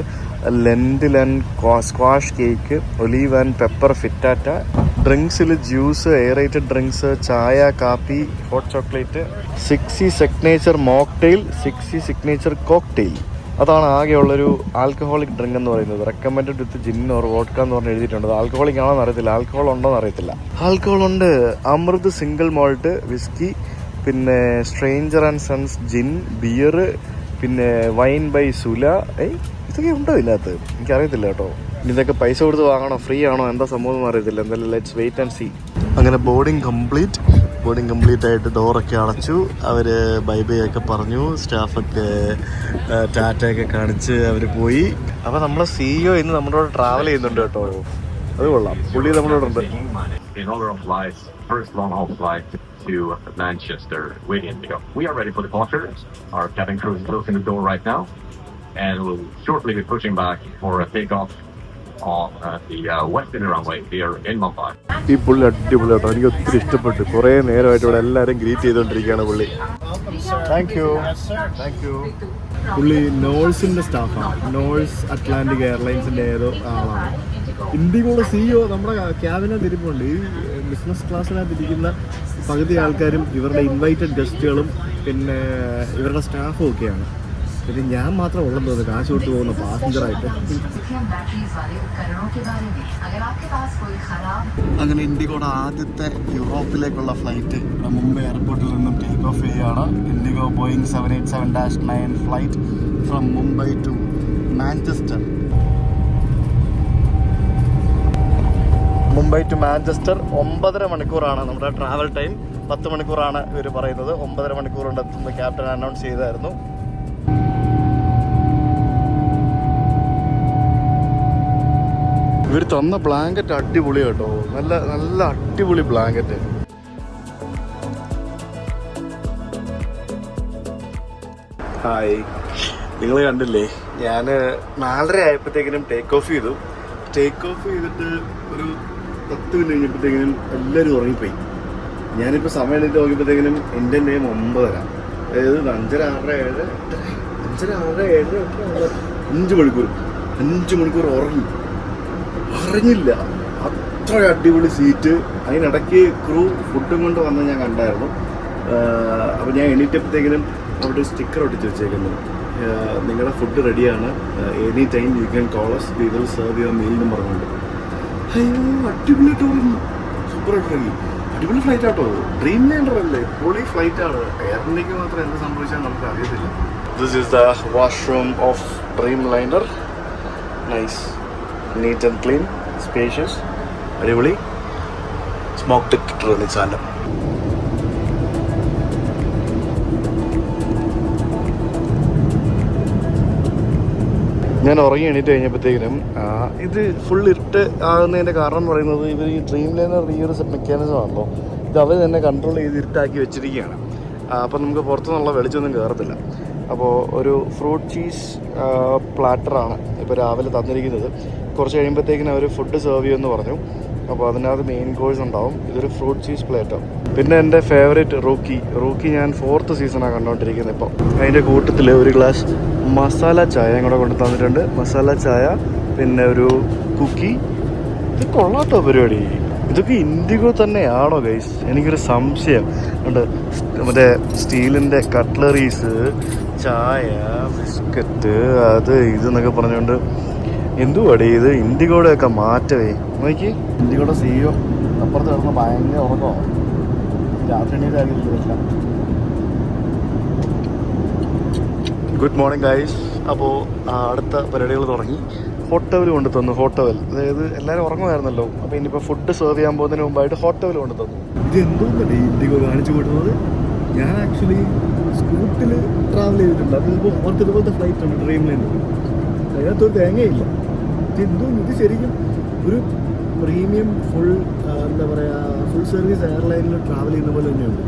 lentil and squash cake, olive and pepper frittata. ഡ്രിങ്ക്സിൽ ജ്യൂസ്, എയറേറ്റഡ് ഡ്രിങ്ക്സ്, ചായ, കാപ്പി, hot chocolate, 6C signature mocktail, 6C signature cocktail. അതാണ് ആകെയുള്ളൊരു ആൽക്കഹോളിക് ഡ്രിങ്ക് എന്ന് പറയുന്നത്. Recommended with gin or vodka എന്ന് പറഞ്ഞ് എഴുതിയിട്ടുണ്ട്. ആൽക്കഹോളിക് ആണോ എന്ന് അറിയത്തില്ല. ആൽക്കഹോൾ ഉണ്ടോ എന്ന് അറിയത്തില്ല. ആൽക്കഹോൾ ഉണ്ട്. അമൃത് സിംഗിൾ മോൾട്ട് വിസ്കി, പിന്നെ Stranger and Sons gin, beer, പിന്നെ വൈൻ ബൈ സുല. ഇതൊക്കെ ഉണ്ടോ ഇതിനകത്ത്? എനിക്കറിയത്തില്ല കേട്ടോ. ഇതൊക്കെ പൈസ കൊടുത്ത് വാങ്ങണോ, ഫ്രീ ആണോ, എന്താ സംഭവം എന്ന് അറിയത്തില്ല. എന്തായാലും ലെറ്റ്സ് വെയിറ്റ് ആൻഡ് സീ. അങ്ങനെ ബോർഡിങ് കംപ്ലീറ്റ് ആയിട്ട് ഡോറൊക്കെ അടച്ചു. അവർ ബൈ ഒക്കെ പറഞ്ഞു. സ്റ്റാഫൊക്കെ ടാറ്റയൊക്കെ കാണിച്ച് അവർ പോയി. അപ്പോൾ നമ്മളെ CEO ഇന്ന് നമ്മളോട് ട്രാവൽ ചെയ്യുന്നുണ്ട് കേട്ടോ. അത് കൊള്ളാം, പുള്ളി നമ്മളോടുണ്ട്. Inaugural flight, first long-haul flight to Manchester with Indigo. We are ready for departure. Our cabin crew is closing the door right now, and we'll shortly be pushing back for a takeoff on the western runway here in Mumbai. ഈ പുള്ളി അടിപൊളി കേട്ടോ, എനിക്ക് ഒത്തിരി ഇഷ്ടപ്പെട്ടു. കുറേ നേരമായിട്ട് ഇവിടെ എല്ലാവരും ഗ്രീറ്റ് ചെയ്തുകൊണ്ടിരിക്കുകയാണ് പുള്ളി. Thank you. പുള്ളി നോൾസിൻ്റെ സ്റ്റാഫാണ്. നോൾസ് അറ്റ്ലാന്റിക് എയർലൈൻസിൻ്റെ ഏതോ ആളാണ്. ഇന്ത്യയുടെ CEO നമ്മുടെ ക്യാബിനകത്ത് ഇരിപ്പുണ്ട്. ഈ ബിസിനസ് ക്ലാസ്സിനകത്ത് ഇരിക്കുന്ന പകുതി ആൾക്കാരും ഇവരുടെ ഇൻവൈറ്റഡ് ഗസ്റ്റുകളും പിന്നെ ഇവരുടെ സ്റ്റാഫും ഒക്കെയാണ്. പിന്നെ ഞാൻ മാത്രം ഉള്ളെന്ന് തോന്നുന്നു കാശ് കൊടുത്ത് പോകുന്ന പാസഞ്ചറായിട്ട്. അങ്ങനെ ഇൻഡിഗോയുടെ ആദ്യത്തെ യൂറോപ്പിലേക്കുള്ള ഫ്ലൈറ്റ് മുംബൈ എയർപോർട്ടിൽ നിന്നും ടേക്ക് ഓഫ് ചെയ്യുകയാണ്. IndiGo Boeing 787-9 flight from Mumbai to Manchester. Mumbai to Manchester 9.5 മണിക്കൂറാണ് നമ്മുടെ ട്രാവൽ ടൈം. 10 മണിക്കൂറാണ് ഇവർ പറയുന്നത്. 9.5 മണിക്കൂർ കൊണ്ട് എത്തുന്ന ക്യാപ്റ്റൻ അനൗൺസ് ചെയ്തായിരുന്നു. ഇവർ തന്ന ബ്ലാങ്കറ്റ് അടിപൊളി കേട്ടോ, നല്ല നല്ല അടിപൊളി ബ്ലാങ്കറ്റ്. ഹായ്, നിങ്ങൾ കണ്ടില്ലേ, ഞാൻ 4:30 ആയപ്പോഴത്തേക്കിനും ടേക്ക് ഓഫ് ചെയ്തു. ടേക്ക് ഓഫ് ചെയ്തിട്ട് ഒരു 10 മിനിറ്റ് കഴിഞ്ഞപ്പോഴത്തേക്കിനും എല്ലാവരും ഉറങ്ങിപ്പോയി. ഞാനിപ്പോൾ സമയം എണീറ്റ് നോക്കിയപ്പോഴത്തേക്കിനും എൻ്റെ ടൈം 9:30. അതായത് 5:30, 6:00, 7:00, 5 മണിക്കൂർ ഉറങ്ങി. അറിഞ്ഞില്ല, അത്ര അടിപൊളി സീറ്റ്. അതിനിടയ്ക്ക് ക്രൂ ഫുഡും കൊണ്ട് വന്ന് ഞാൻ കണ്ടായിരുന്നു. അപ്പോൾ ഞാൻ എണീറ്റപ്പോഴത്തേക്കിനും അവിടെ സ്റ്റിക്കർ ഒട്ടിച്ച് വെച്ചേക്കുന്നത്, നിങ്ങളുടെ ഫുഡ് റെഡിയാണ്, any time you can call us, we will serve your meal എന്നും പറഞ്ഞുകൊണ്ട്. അയ്യോ, അടിപൊളിയായിട്ട് ഉറങ്ങി, സൂപ്പറായിട്ട് ഉറങ്ങി. അടിപൊളി ഫ്ലൈറ്റ് ആട്ടോ, ഡ്രീം ലൈനർ അല്ലേ, പൊളി ഫ്ലൈറ്റാണ്. എയർ ഇന്ത്യക്ക് മാത്രം എന്ത് സംഭവിച്ചാൽ നമുക്ക് അറിയത്തില്ല. This is the washroom of dream liner. Nice, neat and clean, spacious, അടിപൊളി. സ്മോക്ക് ഡിറ്റക്ടർ സാധനം. ഞാൻ ഉറങ്ങി എണീറ്റ് കഴിഞ്ഞപ്പോഴത്തേക്കിനും ഇത് ഫുൾ ഇരുട്ട് ആകുന്നതിൻ്റെ കാരണം എന്ന് പറയുന്നത് ഇവർ ഈ ഡ്രീം ലൈനർ ഈ ഒരു മെക്കാനിസം ആണല്ലോ, ഇത് അവർ തന്നെ കൺട്രോൾ ചെയ്ത് ഇരുട്ടാക്കി വെച്ചിരിക്കുകയാണ്. അപ്പം നമുക്ക് പുറത്തുനിന്നുള്ള വെളിച്ചമൊന്നും കയറത്തില്ല. അപ്പോൾ ഒരു ഫ്രൂട്ട് ചീസ് പ്ലാറ്ററാണ് ഇപ്പോൾ രാവിലെ തന്നിരിക്കുന്നത്. കുറച്ച് കഴിയുമ്പോഴത്തേക്കിനും അവർ ഫുഡ് സെർവ് ചെയ്യുമെന്ന് പറഞ്ഞു. അപ്പോൾ അതിനകത്ത് മെയിൻ കോഴ്സ് ഉണ്ടാവും. ഇതൊരു ഫ്രൂട്ട് ചീസ് പ്ലേറ്റോ. പിന്നെ എൻ്റെ ഫേവറേറ്റ് റൂക്കി ഞാൻ 4th സീസണാണ് കണ്ടുകൊണ്ടിരിക്കുന്നത് ഇപ്പോൾ. അതിൻ്റെ കൂട്ടത്തിൽ ഒരു ഗ്ലാസ് മസാല ചായയും കൂടെ കൊണ്ട് തന്നിട്ടുണ്ട്. മസാല ചായ, പിന്നെ ഒരു കുക്കി. ഇത് കൊള്ളാട്ടോ പരിപാടി. ഇതൊക്കെ ഇൻഡിഗോ തന്നെയാണോ ഗൈസ്? എനിക്കൊരു സംശയം ഉണ്ട്. മറ്റേ സ്റ്റീലിൻ്റെ കട്ട്ലറീസ്, ചായ, ബിസ്ക്കറ്റ്, അത് ഇതെന്നൊക്കെ പറഞ്ഞുകൊണ്ട് എന്തുവാടി ഇത്? ഇൻഡിഗോയുടെ ഒക്കെ മാറ്റമേ നോക്കി. ഇൻഡിഗോയുടെ CEO അപ്പുറത്ത് കിടന്ന് ഭയങ്കര ഉറക്കമാണ്. രാത്രി എണീറ്റാകില്ല. Good morning guys. അപ്പോൾ അടുത്ത പരിപാടികൾ തുടങ്ങി. ഹോട്ടൽ കൊണ്ട് തന്നു. ഹോട്ടൽ, അതായത് എല്ലാവരും ഉറങ്ങുമായിരുന്നല്ലോ. അപ്പോൾ ഇനിയിപ്പോൾ ഫുഡ് സെർവ് ചെയ്യാൻ പോകുന്നതിന് മുമ്പായിട്ട് ഹോട്ടൽ കൊണ്ട് തന്നു. ഇത് എന്തോന്നല്ലേ ഇൻഡിഗോ കാണിച്ചു കൊടുക്കുന്നത്? ഞാൻ ആക്ച്വലി സ്കൂട്ടിൽ ട്രാവൽ ചെയ്തിട്ടുണ്ട്. അത് അവർക്ക് ഇതുപോലത്തെ ഫ്ലൈറ്റ് ഉണ്ട്, ഡ്രീം ലൈനർ. അതിനകത്തൊരു തേങ്ങയില്ല. ഇത് ശരിക്കും ഒരു പ്രീമിയം ഫുൾ എന്താ പറയുക, ഫുൾ സർവീസ് എയർലൈനിൽ ട്രാവൽ ചെയ്യുന്ന പോലെ തന്നെയുണ്ട്.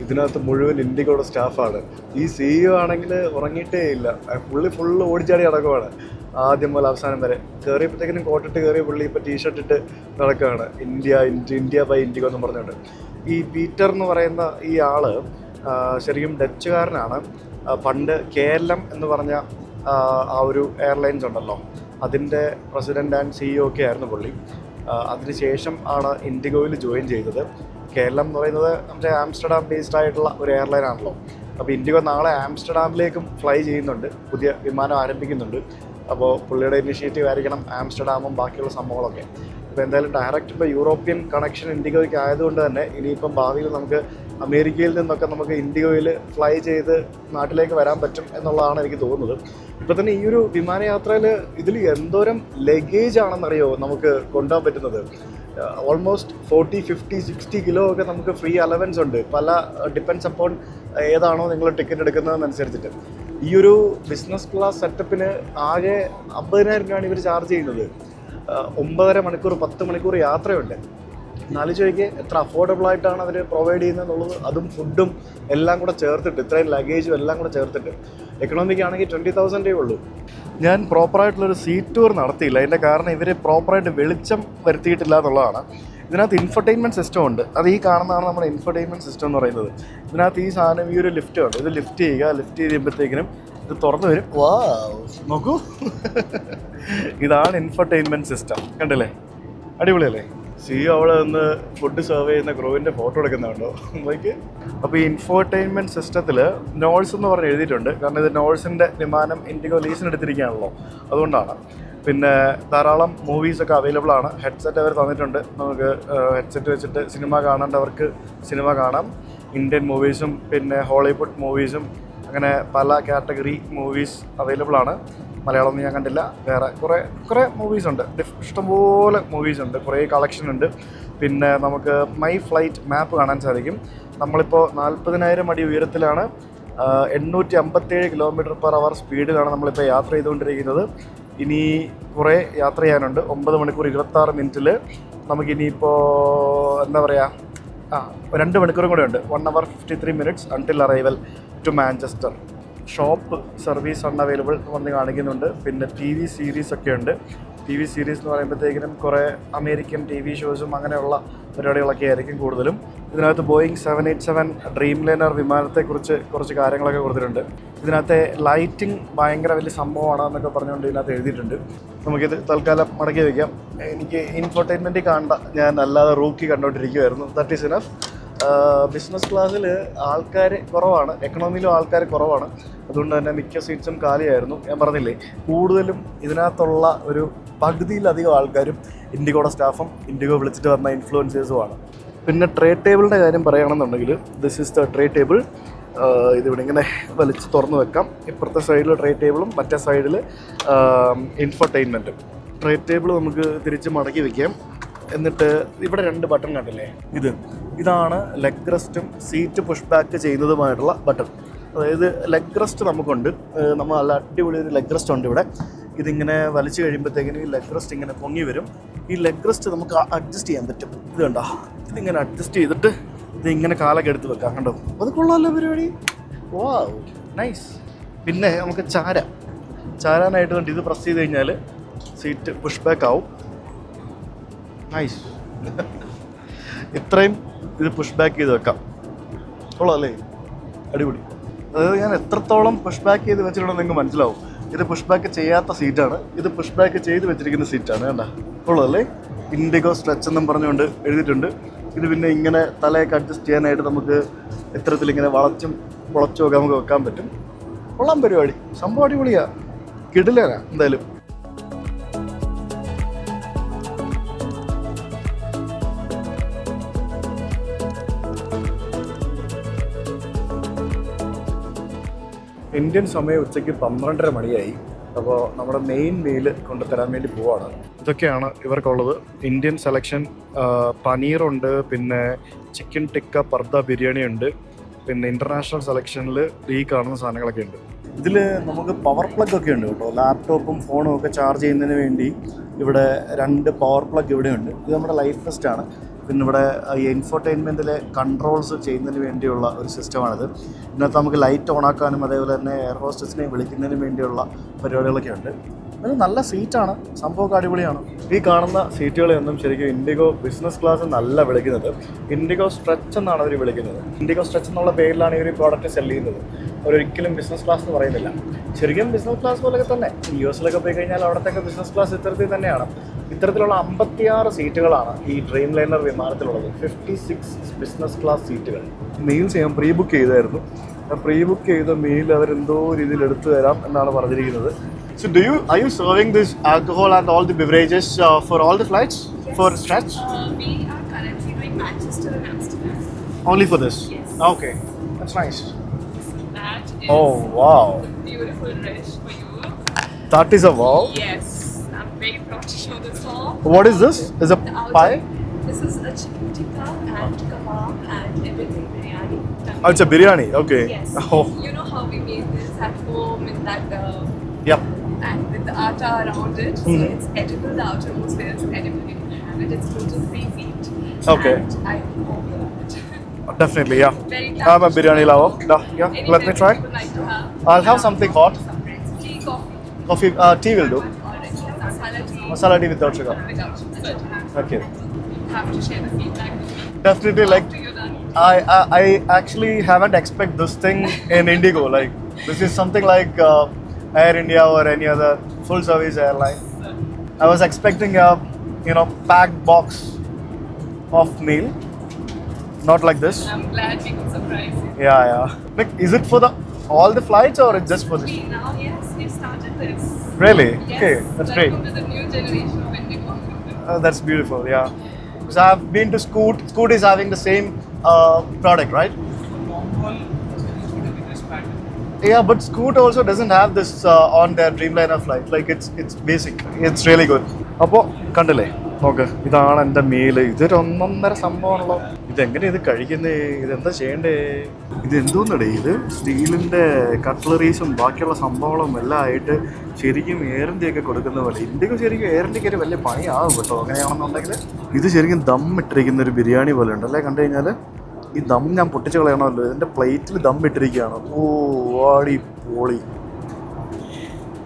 ഇതിനകത്ത് മുഴുവൻ ഇൻഡിഗോയുടെ സ്റ്റാഫാണ്. ഈ CEO ആണെങ്കിൽ ഉറങ്ങിയിട്ടേ ഇല്ല, ഫുള്ള് ഓടിച്ചാടി നടക്കുവാണ് ആദ്യം മുതൽ അവസാനം വരെ. കയറിയപ്പോഴത്തേക്കിനും കോട്ടിട്ട് കയറിയ പുള്ളി ഇപ്പോൾ ടീഷർട്ട് ഇട്ട് നടക്കുകയാണ്. ഇന്ത്യ ബൈ ഇൻഡിഗോ എന്ന് പറഞ്ഞുകൊണ്ട്. ഈ പീറ്റർ എന്ന് പറയുന്ന ഈ ആള് ശരിക്കും ഡച്ചുകാരനാണ്. പണ്ട് KLM എന്ന് പറഞ്ഞ ആ ഒരു എയർലൈൻസ് ഉണ്ടല്ലോ, അതിൻ്റെ പ്രസിഡൻ്റ് ആൻഡ് CEO ഒക്കെ ആയിരുന്നു പുള്ളി. അതിനുശേഷം ആണ് ഇൻഡിഗോയിൽ ജോയിൻ ചെയ്തത്. KLM എന്ന് പറയുന്നത് നമ്മുടെ ആംസ്റ്റർഡാം ബേസ്ഡ് ആയിട്ടുള്ള ഒരു എയർലൈൻ ആണല്ലോ. അപ്പോൾ ഇൻഡിഗോ നാളെ ആംസ്റ്റർഡാമിലേക്കും ഫ്ലൈ ചെയ്യുന്നുണ്ട്, പുതിയ വിമാനം ആരംഭിക്കുന്നുണ്ട്. അപ്പോൾ പുള്ളിയുടെ ഇനിഷ്യേറ്റീവ് ആയിരിക്കണം ആംസ്റ്റർഡാമും ബാക്കിയുള്ള സംഭവങ്ങളൊക്കെ. ഇപ്പോൾ എന്തായാലും ഡയറക്റ്റ് ഇപ്പോൾ യൂറോപ്യൻ കണക്ഷൻ ഇൻഡിഗോയ്ക്ക് ആയതുകൊണ്ട് തന്നെ ഇനിയിപ്പം ഭാവിയിൽ നമുക്ക് അമേരിക്കയിൽ നിന്നൊക്കെ നമുക്ക് ഇൻഡിഗോയിൽ ഫ്ലൈ ചെയ്ത് നാട്ടിലേക്ക് വരാൻ പറ്റും എന്നുള്ളതാണ് എനിക്ക് തോന്നുന്നത്. ഇപ്പോൾ തന്നെ ഈ ഒരു വിമാനയാത്രയിൽ ഇതിൽ എന്തോരം ലഗേജ് ആണെന്നറിയോ നമുക്ക് കൊണ്ടുപോകാൻ പറ്റുന്നത്. ഓൾമോസ്റ്റ് 40, 50, 60 കിലോ ഒക്കെ നമുക്ക് ഫ്രീ അലവൻസ് ഉണ്ട്. പല ഡിപ്പെൻഡ്സ് അപ്പോൺ ഏതാണോ നിങ്ങൾ ടിക്കറ്റ് എടുക്കുന്നതെന്നനുസരിച്ചിട്ട്. ഈ ഒരു ബിസിനസ് ക്ലാസ് സെറ്റപ്പിന് ആകെ 50,000 രൂപയാണ് ഇവർ ചാർജ് ചെയ്യുന്നത്. 9.5 മണിക്കൂർ 10 മണിക്കൂർ യാത്രയുണ്ട്. ആലോചിച്ച് എത്ര അഫോർഡബിൾ ആയിട്ടാണ് അവർ പ്രൊവൈഡ് ചെയ്യുന്നതെന്നുള്ളത്. അതും ഫുഡും എല്ലാം കൂടെ ചേർത്തിട്ട്, ഇത്രയും ലഗേജും എല്ലാം കൂടെ ചേർത്തിട്ട്. എക്കണോമിക്ക് ആണെങ്കിൽ 20,000 ഉള്ളൂ. ഞാൻ പ്രോപ്പറായിട്ടുള്ളൊരു സീറ്റ് ടൂർ നടത്തിയില്ല. അതിൻ്റെ കാരണം ഇവർ പ്രോപ്പറായിട്ട് വെളിച്ചം വരുത്തിയിട്ടില്ല എന്നുള്ളതാണ്. ഇതിനകത്ത് ഇൻഫർടൈൻമെൻറ്റ് സിസ്റ്റം ഉണ്ട്. അത് ഈ കാണുന്നതാണ് നമ്മുടെ ഇൻഫർടൈൻമെൻറ്റ് സിസ്റ്റം എന്ന് പറയുന്നത്. ഇതിനകത്ത് ഈ സാധനം, ഈ ഒരു ലിഫ്റ്റ് ഉണ്ട്, ഇത് ലിഫ്റ്റ് ചെയ്യുമ്പോഴത്തേക്കിനും ഇത് തുറന്നു വരും. നോക്കൂ, ഇതാണ് ഇൻഫർടൈൻമെൻറ്റ് സിസ്റ്റം. കണ്ടില്ലേ, അടിപൊളിയല്ലേ? CEO അവിടെ നിന്ന് ഫുഡ് സെർവ് ചെയ്യുന്ന ക്രൂവിൻ്റെ ഫോട്ടോ എടുക്കുന്നുണ്ടോ നോക്കി. അപ്പോൾ ഈ ഇൻഫോർടൈൻമെൻറ്റ് സിസ്റ്റത്തിൽ നോഴ്സ് എന്ന് പറഞ്ഞ് എഴുതിയിട്ടുണ്ട്. കാരണം ഇത് നോഴ്സിൻ്റെ വിമാനം ഇൻഡിഗോ ലീസിന് എടുത്തിരിക്കുകയാണല്ലോ, അതുകൊണ്ടാണ്. പിന്നെ ധാരാളം മൂവീസൊക്കെ അവൈലബിൾ ആണ്. ഹെഡ്സെറ്റ് അവർ തന്നിട്ടുണ്ട്. നമുക്ക് ഹെഡ്സെറ്റ് വെച്ചിട്ട് സിനിമ കാണേണ്ടവർക്ക് സിനിമ കാണാം. ഇന്ത്യൻ മൂവീസും പിന്നെ ഹോളിവുഡ് മൂവീസും അങ്ങനെ പല കാറ്റഗറി മൂവീസ് അവൈലബിൾ ആണ്. മലയാളമൊന്നും ഞാൻ കണ്ടില്ല. വേറെ കുറേ മൂവീസുണ്ട്, ഇഷ്ടംപോലെ മൂവീസുണ്ട്, കുറേ കളക്ഷൻ ഉണ്ട്. പിന്നെ നമുക്ക് മൈ ഫ്ലൈറ്റ് മാപ്പ് കാണാൻ സാധിക്കും. നമ്മളിപ്പോൾ 40,000 അടി ഉയരത്തിലാണ്. 857 km/h സ്പീഡിലാണ് നമ്മളിപ്പോൾ യാത്ര ചെയ്തുകൊണ്ടിരിക്കുന്നത്. ഇനി കുറേ യാത്ര ചെയ്യാനുണ്ട്. 9 മണിക്കൂർ 26 മിനിറ്റിൽ നമുക്കിനിയിപ്പോൾ എന്താ പറയുക, 2 മണിക്കൂറും കൂടെ ഉണ്ട്. 1 hour 53 minutes until arrival to Manchester. Shop service unavailable വന്ന് കാണിക്കുന്നുണ്ട്. പിന്നെ TV സീരീസ് ഒക്കെ ഉണ്ട്. TV സീരീസ് എന്ന് പറയുമ്പോഴത്തേക്കിനും കുറേ അമേരിക്കൻ TV ഷോസും അങ്ങനെയുള്ള പരിപാടികളൊക്കെ ആയിരിക്കും കൂടുതലും. ഇതിനകത്ത് ബോയിങ് 787 ഡ്രീം ലൈനർ വിമാനത്തെക്കുറിച്ച് കുറച്ച് കാര്യങ്ങളൊക്കെ കൊടുത്തിട്ടുണ്ട്. ഇതിനകത്തെ ലൈറ്റിംഗ് ഭയങ്കര വലിയ സംഭവമാണ് എന്നൊക്കെ പറഞ്ഞുകൊണ്ട് ഇതിനകത്ത് എഴുതിയിട്ടുണ്ട്. നമുക്കിത് തൽക്കാലം മടക്കി വയ്ക്കാം. എനിക്ക് ഇൻഫോർടൈൻമെൻറ്റിൽ കാണണ്ട, ഞാൻ അല്ലാതെ റൂക്കി കണ്ടുകൊണ്ടിരിക്കുമായിരുന്നു. That is enough. ബിസിനസ് ക്ലാസ്സിൽ ആൾക്കാർ കുറവാണ്, എക്കണോമിയിലും ആൾക്കാർ കുറവാണ്. അതുകൊണ്ട് തന്നെ മിക്ക സീറ്റ്സും കാലിയായിരുന്നു. ഞാൻ പറഞ്ഞില്ലേ, കൂടുതലും ഇതിനകത്തുള്ള ഒരു പകുതിയിലധികം ആൾക്കാരും ഇൻഡിഗോയുടെ സ്റ്റാഫും ഇൻഡിഗോ വിളിച്ചിട്ട് വന്ന ഇൻഫ്ലുവൻസേഴ്സുമാണ്. പിന്നെ ട്രേ ടേബിളിൻ്റെ കാര്യം പറയുകയാണെന്നുണ്ടെങ്കിൽ this is the trait table. ഇതിവിടെ ഇങ്ങനെ വലിച്ച് തുറന്ന് വെക്കാം. ഇപ്പുറത്തെ സൈഡിൽ ട്രേ ടേബിളും മറ്റേ സൈഡിൽ ഇൻഫർടൈൻമെൻറ്റും. ട്രേ ടേബിൾ നമുക്ക് തിരിച്ച് മടക്കി വയ്ക്കാം. എന്നിട്ട് ഇവിടെ 2 ബട്ടൺ കണ്ടില്ലേ, ഇതാണ് ലെഗ് റെസ്റ്റും സീറ്റ് പുഷ് ബാക്ക് ചെയ്യുന്നതുമായിട്ടുള്ള ബട്ടൺ. അതായത് ലെഗ് റെസ്റ്റ് നമുക്കുണ്ട്, നമ്മൾ നല്ല അടിപൊളി ഒരു ലെഗ് റെസ്റ്റ് ഉണ്ട് ഇവിടെ. ഇതിങ്ങനെ വലിച്ചു കഴിയുമ്പോഴത്തേക്കിനും ഈ ലെഗ് റെസ്റ്റ് ഇങ്ങനെ പൊങ്ങി വരും. ഈ ലെഗ് റെസ്റ്റ് നമുക്ക് അഡ്ജസ്റ്റ് ചെയ്യാൻ പറ്റും. ഇത് കണ്ടോ, ഇതിങ്ങനെ അഡ്ജസ്റ്റ് ചെയ്തിട്ട് ഇത് ഇങ്ങനെ കാലൊക്കെ എടുത്ത് വെക്കാം. കണ്ടോ, അത് കൊള്ളാമല്ലോ പരിപാടി. വാവ്, നൈസ്. പിന്നെ നമുക്ക് ചാരാനായിട്ട് കണ്ട് ഇത് പ്രസ് ചെയ്ത് കഴിഞ്ഞാൽ സീറ്റ് പുഷ് ബാക്ക് ആവും. നൈസ്. ഇത്രയും ഇത് പുഷ് ബാക്ക് ചെയ്ത് വെക്കാം. കൊള്ളാം അല്ലേ, അടിപൊളി. അതായത് ഞാൻ എത്രത്തോളം പുഷ് ബാക്ക് ചെയ്ത് വെച്ചിട്ടുണ്ടെന്ന് നിങ്ങൾക്ക് മനസ്സിലാവും. ഇത് പുഷ് ബാക്ക് ചെയ്യാത്ത സീറ്റാണ്, ഇത് പുഷ് ബാക്ക് ചെയ്ത് വെച്ചിരിക്കുന്ന സീറ്റാണ്. കണ്ട, കൊള്ളാം അല്ലേ. ഇൻഡിഗോ സ്ട്രെച്ച് എന്നും പറഞ്ഞുകൊണ്ട് എഴുതിയിട്ടുണ്ട്. ഇത് പിന്നെ ഇങ്ങനെ തലയൊക്കെ അഡ്ജസ്റ്റ് ചെയ്യാനായിട്ട് നമുക്ക് ഇത്തരത്തിലിങ്ങനെ വളച്ചും ഒക്കെ നമുക്ക് വെക്കാൻ പറ്റും. കൊള്ളാം പരിപാടി, സംഭവം അടിപൊളിയാ, കിടിലനാ എന്തായാലും. ഇന്ത്യൻ സമയം ഉച്ചയ്ക്ക് 12:30 മണിയായി. അപ്പോൾ നമ്മുടെ മെയിൻ മീൽ കൊണ്ടുതരാൻ വേണ്ടി പോവാണ്. ഇതൊക്കെയാണ് ഇവർക്കുള്ളത്. ഇന്ത്യൻ സെലക്ഷൻ പനീറുണ്ട്, പിന്നെ ചിക്കൻ ടിക്ക പർദ ബിരിയാണി ഉണ്ട്, പിന്നെ ഇൻ്റർനാഷണൽ സെലക്ഷനിൽ ഈ കാണുന്ന സാധനങ്ങളൊക്കെ ഉണ്ട്. ഇതിൽ നമുക്ക് പവർ പ്ലഗ് ഒക്കെ ഉണ്ട് കേട്ടോ. ലാപ്ടോപ്പും ഫോണും ഒക്കെ ചാർജ് ചെയ്യുന്നതിന് വേണ്ടി ഇവിടെ 2 പവർ പ്ലഗ് ഇവിടെ ഉണ്ട്. ഇത് നമ്മുടെ ലൈഫ് ഫെസ്റ്റാണ്. പിന്നെ ഇവിടെ ഈ എൻഫർടൈൻമെൻറ്റിലെ കൺട്രോൾസ് ചെയ്യുന്നതിന് വേണ്ടിയുള്ള ഒരു സിസ്റ്റമാണിത്. ഇതിനകത്ത് നമുക്ക് ലൈറ്റ് ഓണാക്കാനും അതേപോലെ തന്നെ എയർ ഹോസ്റ്റസിനെ വിളിക്കുന്നതിന് വേണ്ടിയുള്ള പരിപാടികളൊക്കെ ഉണ്ട്. അത് നല്ല സീറ്റാണ്, സംഭവമൊക്കെ അടിപൊളിയാണ്. ഈ കാണുന്ന സീറ്റുകളെയൊന്നും ശരിക്കും ഇൻഡിഗോ ബിസിനസ് ക്ലാസ് എന്നല്ല വിളിക്കുന്നത്, ഇൻഡിഗോ സ്ട്രെച്ച് എന്നാണ് അവർ വിളിക്കുന്നത്. ഇൻഡിഗോ സ്ട്രെച്ച് എന്നുള്ള പേരിലാണ് ഈ ഒരു പ്രോഡക്റ്റ് സെല് ചെയ്യുന്നത്. അവരൊരിക്കലും ബിസിനസ് ക്ലാസ് എന്ന് പറയുന്നില്ല. ശരിക്കും ബിസിനസ് ക്ലാസ് പോലെയൊക്കെ തന്നെ US പോയി കഴിഞ്ഞാൽ അവിടത്തേക്ക് ബിസിനസ് ക്ലാസ് ഇത്തരത്തിൽ തന്നെയാണ്. ഇത്തരത്തിലുള്ള 56 സീറ്റുകളാണ് ഈ ഡ്രീം ലൈനർ വിമാനത്തിലുള്ളത്. 56 ബിസിനസ് ക്ലാസ് സീറ്റുകൾ. മീൽസ് ഞാൻ പ്രീ ബുക്ക് ചെയ്തായിരുന്നു. പ്രീ ബുക്ക് ചെയ്ത മീൽ അവരെന്തോ രീതിയിൽ എടുത്തു തരാം എന്നാണ് പറഞ്ഞിരിക്കുന്നത്. So are you serving this alcohol and all the beverages for all the flights? Yes. For stretch? We are currently doing Manchester and Amsterdam. Only for this? Yes. Okay, that's nice. That is Oh wow, a beautiful dish for you. that is a wow. Yes, I'm very proud to show this off. What is this? Is a The outer- pie? This is a chicken tikka and kebab and everything biryani. Oh, it's a biryani. Okay. Yes. Oh, You know how we made this at home in that yep. and with the atta around it. So it's edible. The outermost layer is edible. You can have it. It's gluten-free wheat. Okay. And I hope you love it. Definitely, yeah. Very I'm a biryani lover. Yeah, Anytime let me try. you would like to have. I'll have something hot. Some breads. Tea, coffee. Coffee, tea will do. Alright. Masala tea. Masala tea without sugar. Without sugar. Okay. You have to share the feedback with me. Definitely, like After you're done. I actually haven't expect this thing in Indigo. Like this is something like Air India or any other full service airline. I was expecting a packed box of meal, not like this. I'm glad we could surprise you. Yeah. Like, is it for all the flights or it's just for this? Yes, we've started this. Really? Yes, Okay, that's great. welcome to the new generation of Indigo. That's beautiful. Yeah. Because I've been to Scoot. Scoot is having the same product, right? Yeah, but Scoot also doesn't have this on their Dreamliner flight. Like it's basic. It's really good. അപ്പോൾ കണ്ടില്ലേ, നോക്ക്, ഇതാണ് എൻ്റെ meal. ഇതൊരു 1.5 സംഭവമാണല്ലോ. ഇതെങ്ങനെ ഇത് കഴിക്കുന്നേ? ഇതെന്താ ചെയ്യണ്ടേ? ഇത് എന്തോന്നടേ ഇത്? സ്റ്റീലിൻ്റെ കട്ട്ലറീസും ബാക്കിയുള്ള സംഭവങ്ങളും എല്ലാം ആയിട്ട് ശരിക്കും എയർ ഇന്ത്യയൊക്കെ കൊടുക്കുന്ന പോലെ. ഇന്ത്യക്ക് ശരിക്കും എയർ ഇന്ത്യക്ക് വലിയ പണിയാകും കേട്ടോ അങ്ങനെയാണെന്നുണ്ടെങ്കിൽ. ഇത് ശരിക്കും ദം ഇട്ടിരിക്കുന്ന ഒരു ബിരിയാണി പോലെ ഉണ്ടല്ലേ കണ്ടു കഴിഞ്ഞാൽ. ഈ ദം ഞാൻ പൊട്ടിച്ച് കളയണമല്ലോ. ഇതിൻ്റെ പ്ലേറ്റിൽ ദം ഇട്ടിരിക്കുകയാണ്. ഓ വാടി പോളി.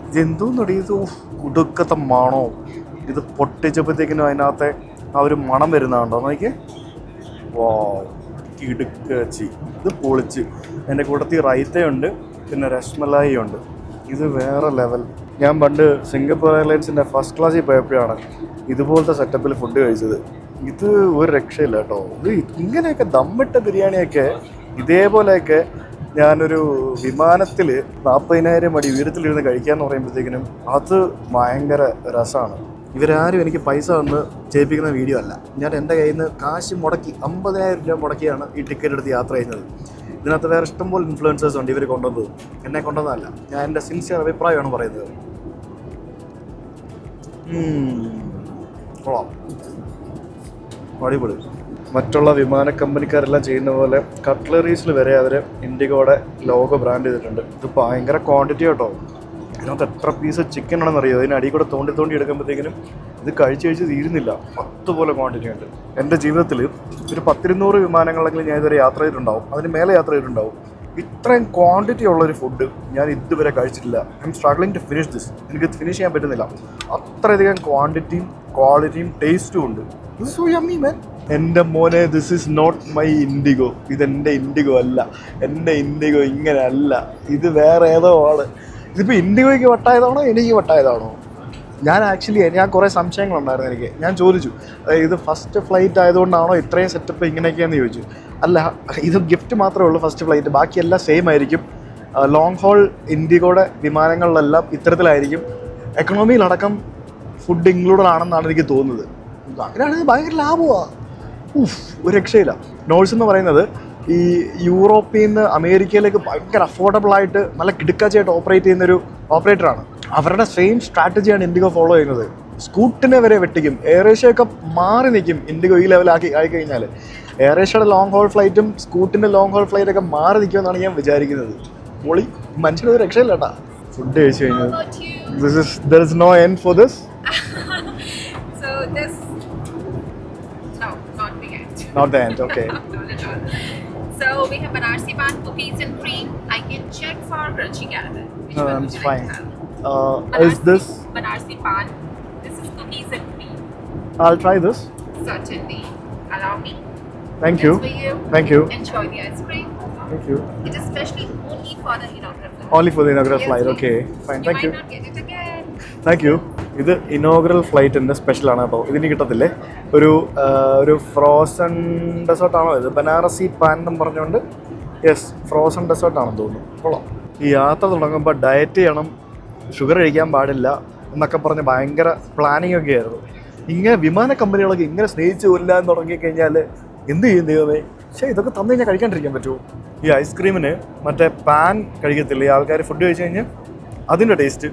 ഇതെന്തോന്നടി ഇത്? കുടുക്കത്തെ മണോ. ഇത് പൊട്ടിച്ചപ്പോഴത്തേക്കിനും അതിനകത്തെ ആ ഒരു മണം വരുന്നതുണ്ടോ നോക്കിയേ. വാ ഇടുക്കച്ചി. ഇത് പൊളിച്ച്. എൻ്റെ കൂട്ടത്തിൽ റൈത്തയുണ്ട്, പിന്നെ രസ്മലായി ഉണ്ട്. ഇത് വേറെ ലെവൽ. ഞാൻ പണ്ട് സിംഗപ്പൂർ എയർലൈൻസിൻ്റെ ഫസ്റ്റ് ക്ലാസ്സിൽ പോയപ്പോഴാണ് ഇതുപോലത്തെ സെറ്റപ്പിൽ ഫുഡ് കഴിച്ചത്. ഇത് ഒരു രക്ഷയില്ല കേട്ടോ. ഇത് ഇങ്ങനെയൊക്കെ ദമ്മിട്ട ബിരിയാണിയൊക്കെ ഇതേപോലെയൊക്കെ ഞാനൊരു വിമാനത്തിൽ 40,000 അടി ഉയരത്തിലിരുന്ന് കഴിക്കാമെന്ന് പറയുമ്പോഴത്തേക്കിനും അത് ഭയങ്കര രസമാണ്. ഇവരാരും എനിക്ക് പൈസ തന്ന് ചെയ്യിപ്പിക്കുന്ന വീഡിയോ അല്ല. ഞാൻ എൻ്റെ കയ്യിൽ നിന്ന് കാശ് മുടക്കി 50,000 രൂപ മുടക്കിയാണ് ഈ ടിക്കറ്റ് എടുത്ത് യാത്ര ചെയ്യുന്നത്. ഇതിനകത്ത് വേറെ ഇഷ്ടംപോലെ ഇൻഫ്ലുവൻസേഴ്സ് ഉണ്ട് ഇവർ കൊണ്ടുവന്നത്. എന്നെ കൊണ്ടുവന്നതല്ല. ഞാൻ എൻ്റെ സിൻസിയർ അഭിപ്രായമാണ് പറയുന്നത്. കൊള്ളാം, അടിപൊളി. മറ്റുള്ള വിമാന കമ്പനിക്കാരെല്ലാം ചെയ്യുന്ന പോലെ കട്ട്ലറീസിൽ വരെ അവർ ഇൻഡിഗോയുടെ ലോഗോ ബ്രാൻഡ് ചെയ്തിട്ടുണ്ട്. ഇത് ഭയങ്കര ക്വാണ്ടിറ്റി കേട്ടോ. ഇതിനകത്ത് എത്ര പീസ് ചിക്കൻ ആണെന്നറിയോ? ഇതിന് അടി കൂടെ തോണ്ടി എടുക്കുമ്പോഴത്തേക്കിനും ഇത് കഴിച്ച് തീരുന്നില്ല. 10 പോലെ ക്വാണ്ടിറ്റി ഉണ്ട്. എൻ്റെ ജീവിതത്തിൽ ഒരു 100-200 വിമാനങ്ങളിലെങ്കിലും ഞാൻ ഇതുവരെ യാത്ര ചെയ്തിട്ടുണ്ടാവും, അതിന് മേലെ യാത്ര ചെയ്തിട്ടുണ്ടാവും. ഇത്രയും ക്വാണ്ടിറ്റി ഉള്ളൊരു ഫുഡ് ഞാൻ ഇതുവരെ കഴിച്ചിട്ടില്ല. I'm struggling to finish this. എനിക്ക് ഫിനിഷ് ചെയ്യാൻ പറ്റുന്നില്ല. അത്രയധികം ക്വാണ്ടിറ്റിയും ക്വാളിറ്റിയും ടേസ്റ്റും ഉണ്ട്. This so yummy man. എൻ്റെ മോനെ, this is not my IndiGo. ഇതെൻ്റെ ഇൻഡിഗോ അല്ല. എൻ്റെ ഇൻഡിഗോ ഇങ്ങനെ അല്ല. ഇത് വേറെ ഏതോ ആണ്. ഇതിപ്പോൾ ഇൻഡിഗോയ്ക്ക് വട്ടായതാണോ എനിക്ക് വട്ടായതാണോ? ഞാൻ കുറേ സംശയങ്ങളുണ്ടായിരുന്നു എനിക്ക്. ഞാൻ ചോദിച്ചു, ഇത് ഫസ്റ്റ് ഫ്ലൈറ്റ് ആയതുകൊണ്ടാണോ ഇത്രയും സെറ്റപ്പ് ഇങ്ങനെയൊക്കെയാണെന്ന് ചോദിച്ചു. അല്ല, ഇത് ഗിഫ്റ്റ് മാത്രമേ ഉള്ളൂ ഫസ്റ്റ് ഫ്ലൈറ്റ്. ബാക്കിയെല്ലാം സെയിം ആയിരിക്കും. ലോങ് ഹോൾ ഇൻഡിഗോയുടെ വിമാനങ്ങളിലെല്ലാം ഇത്തരത്തിലായിരിക്കും. എക്കണോമിയിലടക്കം ഫുഡ് ഇൻക്ലൂഡഡ് ആണെന്നാണ് എനിക്ക് തോന്നുന്നത്. അങ്ങനെയാണെങ്കിൽ ഭയങ്കര ലാഭമാണ്. ഒരു രക്ഷയില്ല. നോൾസ് എന്ന് പറയുന്നത് ഈ യൂറോപ്പിൽ നിന്ന് അമേരിക്കയിലേക്ക് ഭയങ്കര അഫോർഡബിളായിട്ട് നല്ല കിടുക്കാച്ചായിട്ട് ഓപ്പറേറ്റ് ചെയ്യുന്നൊരു ഓപ്പറേറ്ററാണ്. അവരുടെ സെയിം സ്ട്രാറ്റജിയാണ് ഇൻഡിഗോ ഫോളോ ചെയ്യുന്നത്. സ്കൂട്ടിനെ വരെ വെട്ടിക്കും. എയർ ഏഷ്യയൊക്കെ മാറി നിൽക്കും ഇൻഡിഗോ ഈ ലെവലാക്കി ആയിക്കഴിഞ്ഞാൽ. എയർ ഏഷ്യയുടെ ലോങ് ഹോൾ ഫ്ലൈറ്റും സ്കൂട്ടിൻ്റെ ലോങ് ഹോൾ ഫ്ലൈറ്റൊക്കെ മാറി നിൽക്കുമെന്നാണ് ഞാൻ വിചാരിക്കുന്നത്. പൊളി. മനുഷ്യനൊരു രക്ഷയില്ല കേട്ടാ. ഫുഡ് കഴിച്ചു കഴിഞ്ഞാൽ there is no end for this. So this, no, not the end. Not the end, okay. Not at all. So we have Banarsi pan, cookies and cream. I can check for crunchy caramel. Which No, one would it's you fine. like to have? Is this? Banarsi pan. This is cookies and cream. I'll try this. Certainly. Allow me. Thank you. That's for you. Thank you. Enjoy the ice cream. Thank you. It is specially only for the inaugural flight. Only for the inaugural Yes, flight. please. Okay. Fine. Thank you. You might not get it again. Thank you. ഇത് inaugural ഫ്ലൈറ്റിൻ്റെ സ്പെഷ്യലാണ് കേട്ടോ. ഇതിന് കിട്ടത്തില്ലേ ഒരു frozen ഡെസേർട്ടാണോ ഇത്? Banarasi pan എന്നും പറഞ്ഞുകൊണ്ട്. Yes, frozen ഡെസേർട്ടാണെന്ന് തോന്നുന്നു. കൊള്ളാം. ഈ യാത്ര തുടങ്ങുമ്പോൾ ഡയറ്റ് ചെയ്യണം, ഷുഗർ കഴിക്കാൻ പാടില്ല എന്നൊക്കെ പറഞ്ഞ് ഭയങ്കര പ്ലാനിങ് ഒക്കെ ആയിരുന്നു. ഇങ്ങനെ വിമാന കമ്പനികളൊക്കെ ഇങ്ങനെ സ്നേഹിച്ച് കൊല്ലാൻ തുടങ്ങിക്കഴിഞ്ഞാൽ എന്ത് ചെയ്യും ദൈവമേ? പക്ഷേ ഇതൊക്കെ തന്നു കഴിഞ്ഞാൽ കഴിക്കാണ്ടിരിക്കാൻ പറ്റുമോ? ഈ ഐസ്ക്രീമിന് മറ്റേ പാൻ കഴിക്കത്തില്ല ഈ ആൾക്കാർ ഫുഡ് കഴിച്ച് കഴിഞ്ഞാൽ. അതിൻ്റെ ടേസ്റ്റ്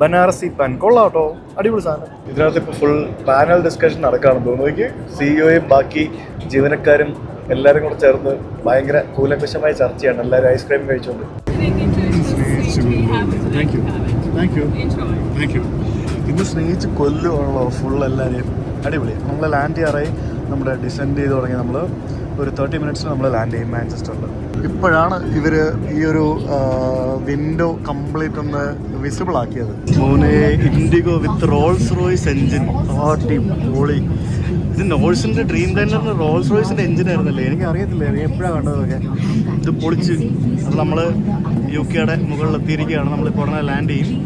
ബനാറസി പാൻ കൊള്ളാം കേട്ടോ. അടിപൊളി സാധനം. ഇതിനകത്ത് ഇപ്പോൾ ഫുൾ പാനൽ ഡിസ്കഷൻ നടക്കുകയാണെന്ന് തോന്നുന്നു. എനിക്ക് സിഇഒയും ബാക്കി ജീവനക്കാരും എല്ലാവരും കൂടെ ചേർന്ന് ഭയങ്കര കൂലങ്കഷമായ ചർച്ചയാണ്. എല്ലാവരും ഐസ്ക്രീം കഴിച്ചുകൊണ്ട്. ഇന്ന് സ്നേഹിച്ച് കൊല്ലുവാണല്ലോ ഫുൾ എല്ലാവരെയും. അടിപൊളി. നമ്മൾ ലാൻഡ് ചെയ്യാറായി. നമ്മുടെ ഡിസെൻഡ് ചെയ്ത് തുടങ്ങി. നമ്മൾ ഒരു 30 മിനിറ്റ്സിൽ നമ്മൾ ലാൻഡ് ചെയ്യും മാഞ്ചസ്റ്ററിൽ. ഇപ്പോഴാണ് ഇവർ ഈ ഒരു വിൻഡോ കംപ്ലീറ്റ് ഒന്ന് വിസിബിൾ ആക്കിയത്. മോനെ, ഇൻഡിഗോ വിത്ത് റോൾസ് റോയ്സ് എൻജിൻ. പൊളി. ഇത് നോൾസിൻ്റെ ഡ്രീം ലൈനറിൻ്റെ റോൾസ് റോയ്സിൻ്റെ എൻജിനായിരുന്നല്ലേ? എനിക്ക് അറിയത്തില്ല, എനിക്ക് എപ്പോഴാണ് കണ്ടതൊക്കെ. ഇത് പൊളിച്ച്. അപ്പോൾ നമ്മൾ UK മുകളിലെത്തിയിരിക്കുകയാണ്. നമ്മളിപ്പോൾ ഉടനെ ലാൻഡ് ചെയ്യും.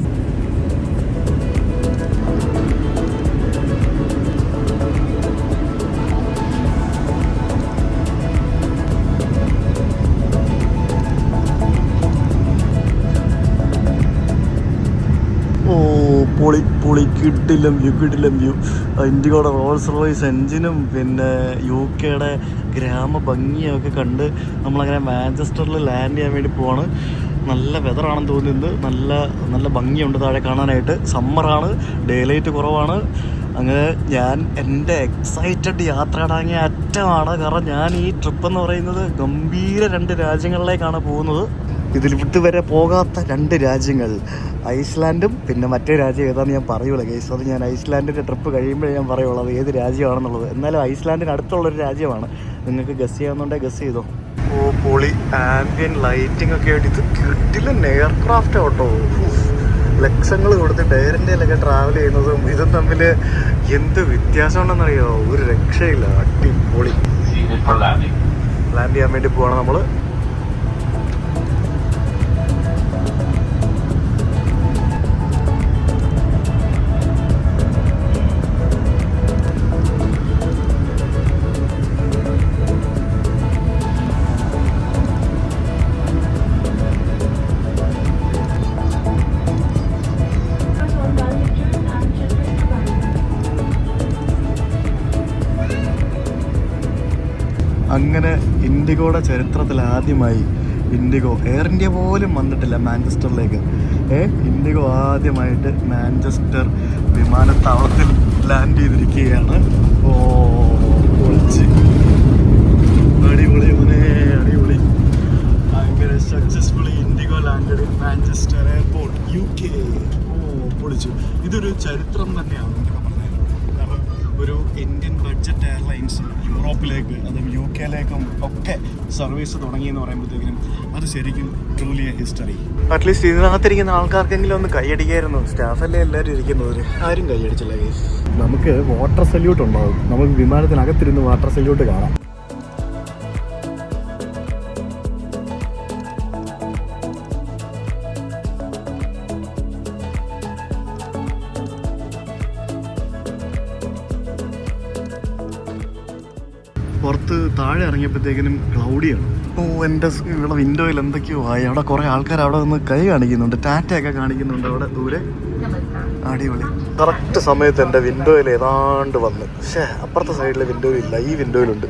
കിട്ടിലും വ്യൂ. ഇൻഡിഗോയുടെ റോൾസ് റോയ്സ് എൻജിനും പിന്നെ UK ഗ്രാമഭംഗിയൊക്കെ കണ്ട് നമ്മളങ്ങനെ മാഞ്ചസ്റ്ററിൽ ലാൻഡ് ചെയ്യാൻ വേണ്ടി പോവാണ്. നല്ല വെതറാണെന്ന് തോന്നുന്നത്. നല്ല ഭംഗിയുണ്ട് താഴെ കാണാനായിട്ട്. സമ്മറാണ്, ഡേ ലൈറ്റ് കുറവാണ്. അങ്ങനെ ഞാൻ എൻ്റെ എക്സൈറ്റഡ് യാത്ര അടങ്ങിയ അറ്റമാണ്. കാരണം ഞാൻ ഈ ട്രിപ്പ് എന്ന് പറയുന്നത് ഗംഭീര 2 രാജ്യങ്ങളിലേക്കാണ് പോകുന്നത്. ഇതിൽ വരെ പോകാത്ത 2 രാജ്യങ്ങൾ, ഐസ്ലാൻഡും പിന്നെ മറ്റേ രാജ്യം ഏതാണെന്ന് ഞാൻ പറയുള്ളൂ ഗൈസ്. അത് ഞാൻ ഐസ്ലാൻഡിൻ്റെ ട്രിപ്പ് കഴിയുമ്പോഴേ ഞാൻ പറയുള്ളൂ അത് ഏത് രാജ്യമാണെന്നുള്ളത്. എന്നാലും ഐസ്ലാൻഡിന് അടുത്തുള്ളൊരു രാജ്യമാണ്. നിങ്ങൾക്ക് ഗസ് ചെയ്യാവുന്നുണ്ടെങ്കിൽ ഗസ് ചെയ്തോ. ഓ പൊളി, ആംബിയൻ ലൈറ്റിംഗ് ഒക്കെ ആയിട്ട് ഇത് കിട്ടില്ല എയർക്രാഫ്റ്റ് ഓട്ടോ. ലക്ഷങ്ങൾ കൊടുത്തിട്ട് എയർ ഇന്ത്യയിലൊക്കെ ട്രാവൽ ചെയ്യുന്നതും ഇതും തമ്മിൽ എന്ത് വ്യത്യാസമുണ്ടെന്നറിയോ? ഒരു രക്ഷയില്ല. അടിപൊളി. ലാൻഡ് ചെയ്യാൻ വേണ്ടി പോവാണ് നമ്മൾ. അങ്ങനെ ഇൻഡിഗോയുടെ ചരിത്രത്തിൽ ആദ്യമായി ഇൻഡിഗോ, എയർ ഇന്ത്യ പോലും വന്നിട്ടില്ല മാഞ്ചസ്റ്ററിലേക്ക്. ഇൻഡിഗോ ആദ്യമായിട്ട് മാഞ്ചസ്റ്റർ വിമാനത്താവളത്തിൽ ലാൻഡ് ചെയ്തിരിക്കുകയാണ്. ഓ പൊളിച്ച്, അടിപൊളി മോനെ, അടിപൊളി. അങ്ങനെ successfully IndiGo landed in Manchester airport, UK. ഓ പൊളിച്ചു. ഇതൊരു ചരിത്രം തന്നെയാണ് എന്നൊക്കെ പറഞ്ഞത്. കാരണം ഒരു ഇന്ത്യൻ ബഡ്ജറ്റ് എയർലൈൻസ് യൂറോപ്പിലേക്ക് അതും UK-ലേക്കും ഒക്കെ സർവീസ് തുടങ്ങിയെന്ന് പറയുമ്പോഴത്തേക്കിനും അത് ശരിക്കും ട്രൂലി എ ഹിസ്റ്ററി. അറ്റ്ലീസ്റ്റ് ഇതിനകത്തിരിക്കുന്ന ആൾക്കാർക്കെങ്കിലും ഒന്ന് കൈയടിക്കായിരുന്നു. സ്റ്റാഫല്ലേ എല്ലാവരും ഇരിക്കുന്നവർ, ആരും കൈയടിച്ചില്ല ഗൈസ്. നമുക്ക് വാട്ടർ സല്യൂട്ട് ഉണ്ടാവും. നമുക്ക് വിമാനത്തിനകത്തിരുന്ന് വാട്ടർ സല്യൂട്ട് കാണാം. പുറത്ത് താഴെ ഇറങ്ങിയപ്പോഴത്തേക്കിനും ക്ലൗഡിയാണ്. ഓ എൻ്റെ ഇവിടെ വിൻഡോയിൽ എന്തൊക്കെയോ ആയി. അവിടെ കുറേ ആൾക്കാർ അവിടെ നിന്ന് കൈ കാണിക്കുന്നുണ്ട്, ടാറ്റയൊക്കെ കാണിക്കുന്നുണ്ട് അവിടെ ദൂരെ. അടിപൊളി. കറക്റ്റ് സമയത്ത് എൻ്റെ വിൻഡോയിൽ ഏതാണ്ട് വന്ന്. പക്ഷേ അപ്പുറത്തെ സൈഡിലെ വിൻഡോയിലില്ല, ഈ വിൻഡോയിലുണ്ട്.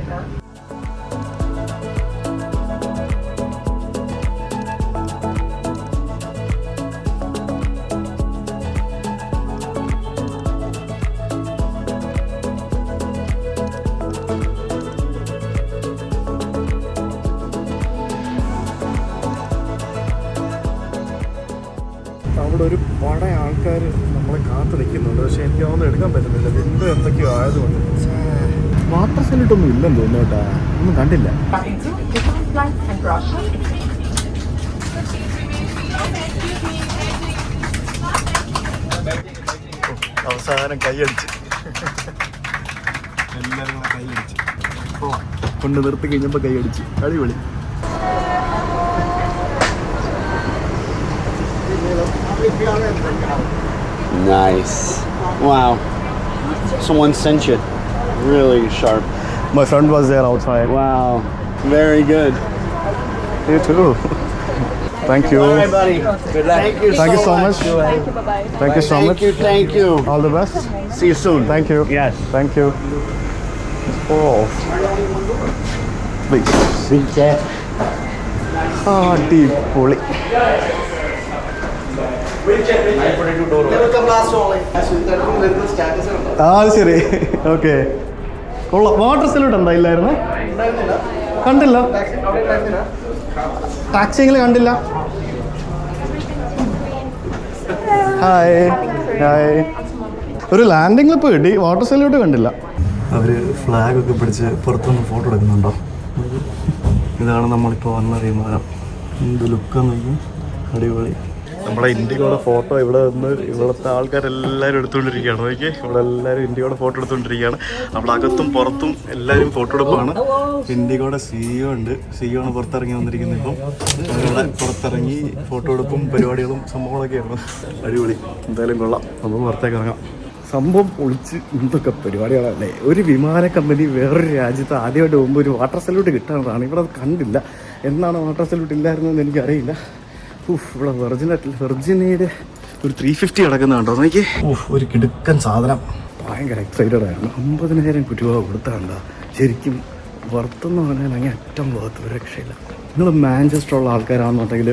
അവിടെ ഒരു പട ആൾക്കാർ നമ്മളെ കാത്തു നിൽക്കുന്നുണ്ട്. പക്ഷെ എനിക്ക് അതൊന്നും എടുക്കാൻ പറ്റുന്നില്ല, വിൻഡോ എന്തൊക്കെയോ ആയതുകൊണ്ട്. വാട്ടർ സല്യൂട്ടൊന്നും ഇല്ലെന്ന് തോന്നുന്നു കേട്ടാ, ഒന്നും കണ്ടില്ല. അവസാനം കൈയടിച്ച്, എല്ലാവരും കൂടെ കൈയടിച്ച് കൊണ്ട് നിർത്തി കഴിഞ്ഞപ്പോൾ കൈയടിച്ച്. അടിപൊളി. Nice. Wow. Someone sent you. Really sharp. My friend was there outside. Wow. Very good. You too. Thank you. All right, buddy. Good luck. Thank you so much. Thank you so much. Thank you. All the best. See you soon. Thank you. Yes. Thank you. Oh. Big. അടിപൊളി. അത് ശരി, okay. കൊള്ളാം. Water salute എന്തായില്ലായിരുന്നു? കണ്ടില്ല. ടാക്സിയിൽ കണ്ടില്ല. Hi hi. ഒരു ലാൻഡിങ്ങിൽ ഇപ്പോൾ കിട്ടി, വാട്ടർ സല്യൂട്ട് കണ്ടില്ല. അവർ ഫ്ലാഗൊക്കെ പിടിച്ച് പുറത്തുനിന്ന് ഫോട്ടോ എടുക്കുന്നുണ്ടോ? ഇതാണ് നമ്മളിപ്പോൾ വന്ന വിമാനം. എന്ത് ലുക്കാന്ന് നോക്കി, അടിപൊളി. നമ്മളെ ഇൻഡിഗോയുടെ ഫോട്ടോ ഇവിടെ നിന്ന് ഇവിടുത്തെ ആൾക്കാരെല്ലാവരും എടുത്തുകൊണ്ടിരിക്കുകയാണ്. നോക്കി, ഇവിടെ എല്ലാവരും ഇൻഡിഗോയുടെ ഫോട്ടോ എടുത്തുകൊണ്ടിരിക്കുകയാണ്. അവിടെ അകത്തും പുറത്തും എല്ലാവരും ഫോട്ടോ എടുപ്പാണ്. ഇൻഡിഗോയുടെ CEO ഉണ്ട്. CEO ആണ് പുറത്തിറങ്ങി വന്നിരിക്കുന്നത്. ഇപ്പം ഇവിടെ പുറത്തിറങ്ങി ഫോട്ടോ എടുപ്പും പരിപാടികളും സംഭവങ്ങളൊക്കെയാണ്. അടിപൊളി. എന്തായാലും കൊള്ളാം. നമുക്ക് പുറത്തേക്ക് ഇറങ്ങാം. സംഭവം പൊളിച്ച് എന്തൊക്കെ പരിപാടികളല്ലേ. ഒരു വിമാന കമ്പനി വേറൊരു രാജ്യത്ത് ആദ്യമായിട്ട് പോകുമ്പോൾ ഒരു വാട്ടർ സല്യൂട്ട് കിട്ടാനതാണ്. ഇവിടെ അത് കണ്ടില്ല. എന്നാണ് വാട്ടർ സല്യൂട്ട് ഇല്ലായിരുന്നതെന്ന് എനിക്കറിയില്ല. ഇവിടെ വെർജിനയുടെ ഒരു 350 കിടക്കുന്നുണ്ടോ നോക്കി. ഒരു കിടുക്കൻ സാധനം. ഭയങ്കര എക്സൈറ്റഡ് ആയിരുന്നു. 50,000 രൂപ കൊടുത്താണ്ടോ. ശരിക്കും വർത്തെന്ന് പറഞ്ഞാൽ അങ്ങനെ അറ്റം പോകത്ത് ഒരു രക്ഷയില്ല. നിങ്ങൾ മാഞ്ചസ്റ്ററുള്ള ആൾക്കാരാണെന്നുണ്ടെങ്കിൽ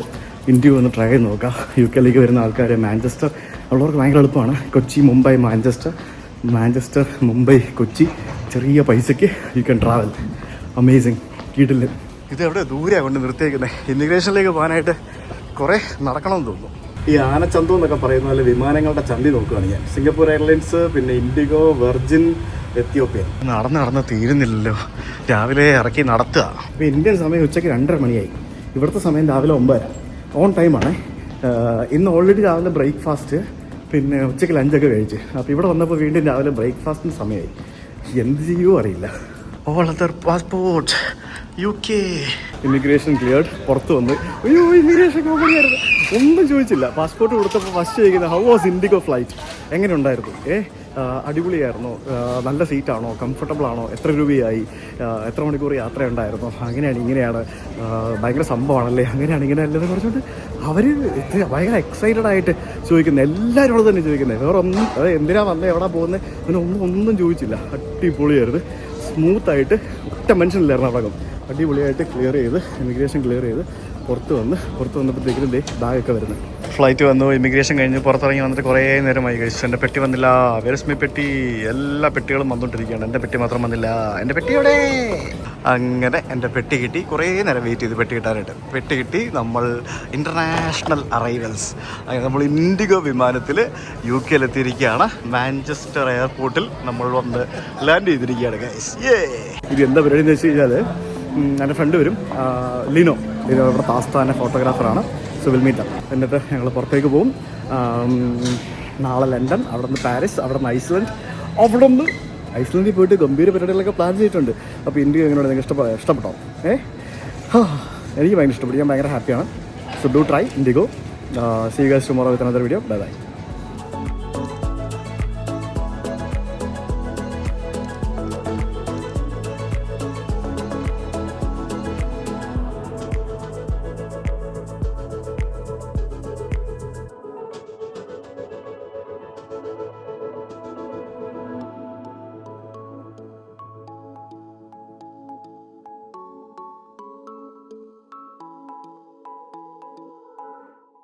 ഇന്ത്യ ഒന്ന് ട്രൈ ചെയ്ത് നോക്കാം. UK-ലേക്ക് വരുന്ന ആൾക്കാർ മാഞ്ചസ്റ്റർ ഉള്ളവർക്ക് ഭയങ്കര എളുപ്പമാണ്. കൊച്ചി, മുംബൈ, മാഞ്ചസ്റ്റർ മാഞ്ചസ്റ്റർ, മുംബൈ, കൊച്ചി ചെറിയ പൈസയ്ക്ക് യു ക്യാൻ ട്രാവൽ. അമേസിങ്, കീട്ടില്ല. ഇതെവിടെ ദൂരെയാണ് കൊണ്ട് നിർത്തിയേക്കുന്നത്. ഇമിഗ്രേഷനിലേക്ക് പോകാനായിട്ട് കുറേ നടക്കണമെന്ന് തോന്നുന്നു. ഈ ആനച്ചന്തം എന്നൊക്കെ പറയുന്ന പോലെ വിമാനങ്ങളുടെ ചന്തി നോക്കുകയാണ് ഞാൻ. സിംഗപ്പൂർ എയർലൈൻസ്, പിന്നെ ഇൻഡിഗോ, വെർജിൻ, എത്യോപ്യ. നടന്ന് തീരുന്നില്ലല്ലോ. രാവിലെ ഇറക്കി നടത്തുക. ഇപ്പോൾ ഇന്ത്യൻ സമയം ഉച്ചയ്ക്ക് 2:30 മണിയായി. ഇവിടുത്തെ സമയം രാവിലെ 9. ഓൺ ടൈമാണ്. ഇന്ന് ഓൾറെഡി രാവിലെ ബ്രേക്ക്ഫാസ്റ്റ്, പിന്നെ ഉച്ചയ്ക്ക് ലഞ്ചൊക്കെ കഴിച്ച്. അപ്പോൾ ഇവിടെ വന്നപ്പോൾ വീണ്ടും രാവിലെ ബ്രേക്ക്ഫാസ്റ്റിന് സമയമായി. എന്ത് ചെയ്യുമോ അറിയില്ല. All other passport UK. Immigration cleared. പുറത്ത് വന്ന് അയ്യോ ഇമിഗ്രേഷൻ കോമഡിയായിരുന്നു. ഒന്നും ചോദിച്ചില്ല. പാസ്പോർട്ട് കൊടുത്തപ്പോൾ ഫസ്റ്റ് ചോദിക്കുന്നത് ഹൗ വാസ് ഇൻഡിഗോ ഫ്ലൈറ്റ്, എങ്ങനെ ഉണ്ടായിരുന്നു, അടിപൊളിയായിരുന്നോ, നല്ല സീറ്റാണോ, കംഫർട്ടബിൾ ആണോ, എത്ര രൂപയായി, എത്ര മണിക്കൂർ യാത്രയുണ്ടായിരുന്നോ, അങ്ങനെയാണ് ഇങ്ങനെയാണ്, ഭയങ്കര സംഭവമാണല്ലേ, അങ്ങനെയാണ് ഇങ്ങനെ അല്ലെന്ന് പറഞ്ഞുകൊണ്ട് അവർ ഭയങ്കര എക്സൈറ്റഡ് ആയിട്ട് ചോദിക്കുന്നത്. എല്ലാവരോടും തന്നെ ചോദിക്കുന്നത്. വേറെ ഒന്നും എന്തിനാ വന്നത്, എവിടെ പോകുന്നത്, അങ്ങനെ ഒന്നും ചോദിച്ചില്ല. അടിപൊളിയായിരുന്നു. സ്മൂത്തായിട്ട് ഒറ്റ മനുഷ്യനില്ലായിരുന്നു അവിടെ. അടിപൊളിയായിട്ട് ക്ലിയർ ചെയ്ത്, ഇമിഗ്രേഷൻ ക്ലിയർ ചെയ്ത് പുറത്ത് വന്നപ്പോഴത്തേക്കും ബാഗൊക്കെ വരുന്നത്. ഫ്ലൈറ്റ് വന്നു, ഇമിഗ്രേഷൻ കഴിഞ്ഞ് പുറത്തിറങ്ങി വന്നിട്ട് കുറേ നേരമായി കഴിച്ചു. എൻ്റെ പെട്ടി വന്നില്ല. വെരസ്മി പെട്ടി. എല്ലാ പെട്ടികളും വന്നുകൊണ്ടിരിക്കുകയാണ്. എൻ്റെ പെട്ടി മാത്രം വന്നില്ല. എൻ്റെ പെട്ടി എവിടെ? അങ്ങനെ എൻ്റെ പെട്ടി കിട്ടി. കുറേ നേരം വെയിറ്റ് ചെയ്ത് പെട്ടി കിട്ടാനായിട്ട്. പെട്ടി കിട്ടി. നമ്മൾ ഇൻ്റർനാഷണൽ അറൈവൽസ്, അങ്ങനെ നമ്മൾ ഇൻഡിഗോ വിമാനത്തിൽ UK എത്തിയിരിക്കുകയാണ്. മാഞ്ചസ്റ്റർ എയർപോർട്ടിൽ നമ്മൾ വന്ന് ലാൻഡ് ചെയ്തിരിക്കുകയാണ് ഗൈസ്. ഇത് എന്താ പരിപാടി എന്ന് വെച്ച് കഴിഞ്ഞാൽ, എൻ്റെ ഫ്രണ്ട് വരും, ലിനോ ഇവിടുത്തെ ആസ്ഥാന ഫോട്ടോഗ്രാഫറാണ്. So will meet. എന്നിട്ട് ഞങ്ങൾ പുറത്തേക്ക് പോകും. നാളെ ലണ്ടൻ, അവിടെ നിന്ന് പാരീസ്, അവിടെ നിന്ന് ഐസ്ലൻഡ്. ഐസ്ലൻഡിൽ പോയിട്ട് ഗംഭീര പരിപാടികളൊക്കെ പ്ലാൻ ചെയ്തിട്ടുണ്ട്. അപ്പോൾ ഇന്ത്യ എങ്ങനെയാണ് നിങ്ങൾക്ക് ഇഷ്ടപ്പെട്ടോ? എനിക്ക് ഭയങ്കര ഇഷ്ടപ്പെട്ടു. ഞാൻ ഭയങ്കര ഹാപ്പിയാണ്. So do try IndiGo. See you guys tomorrow with another video. Bye by.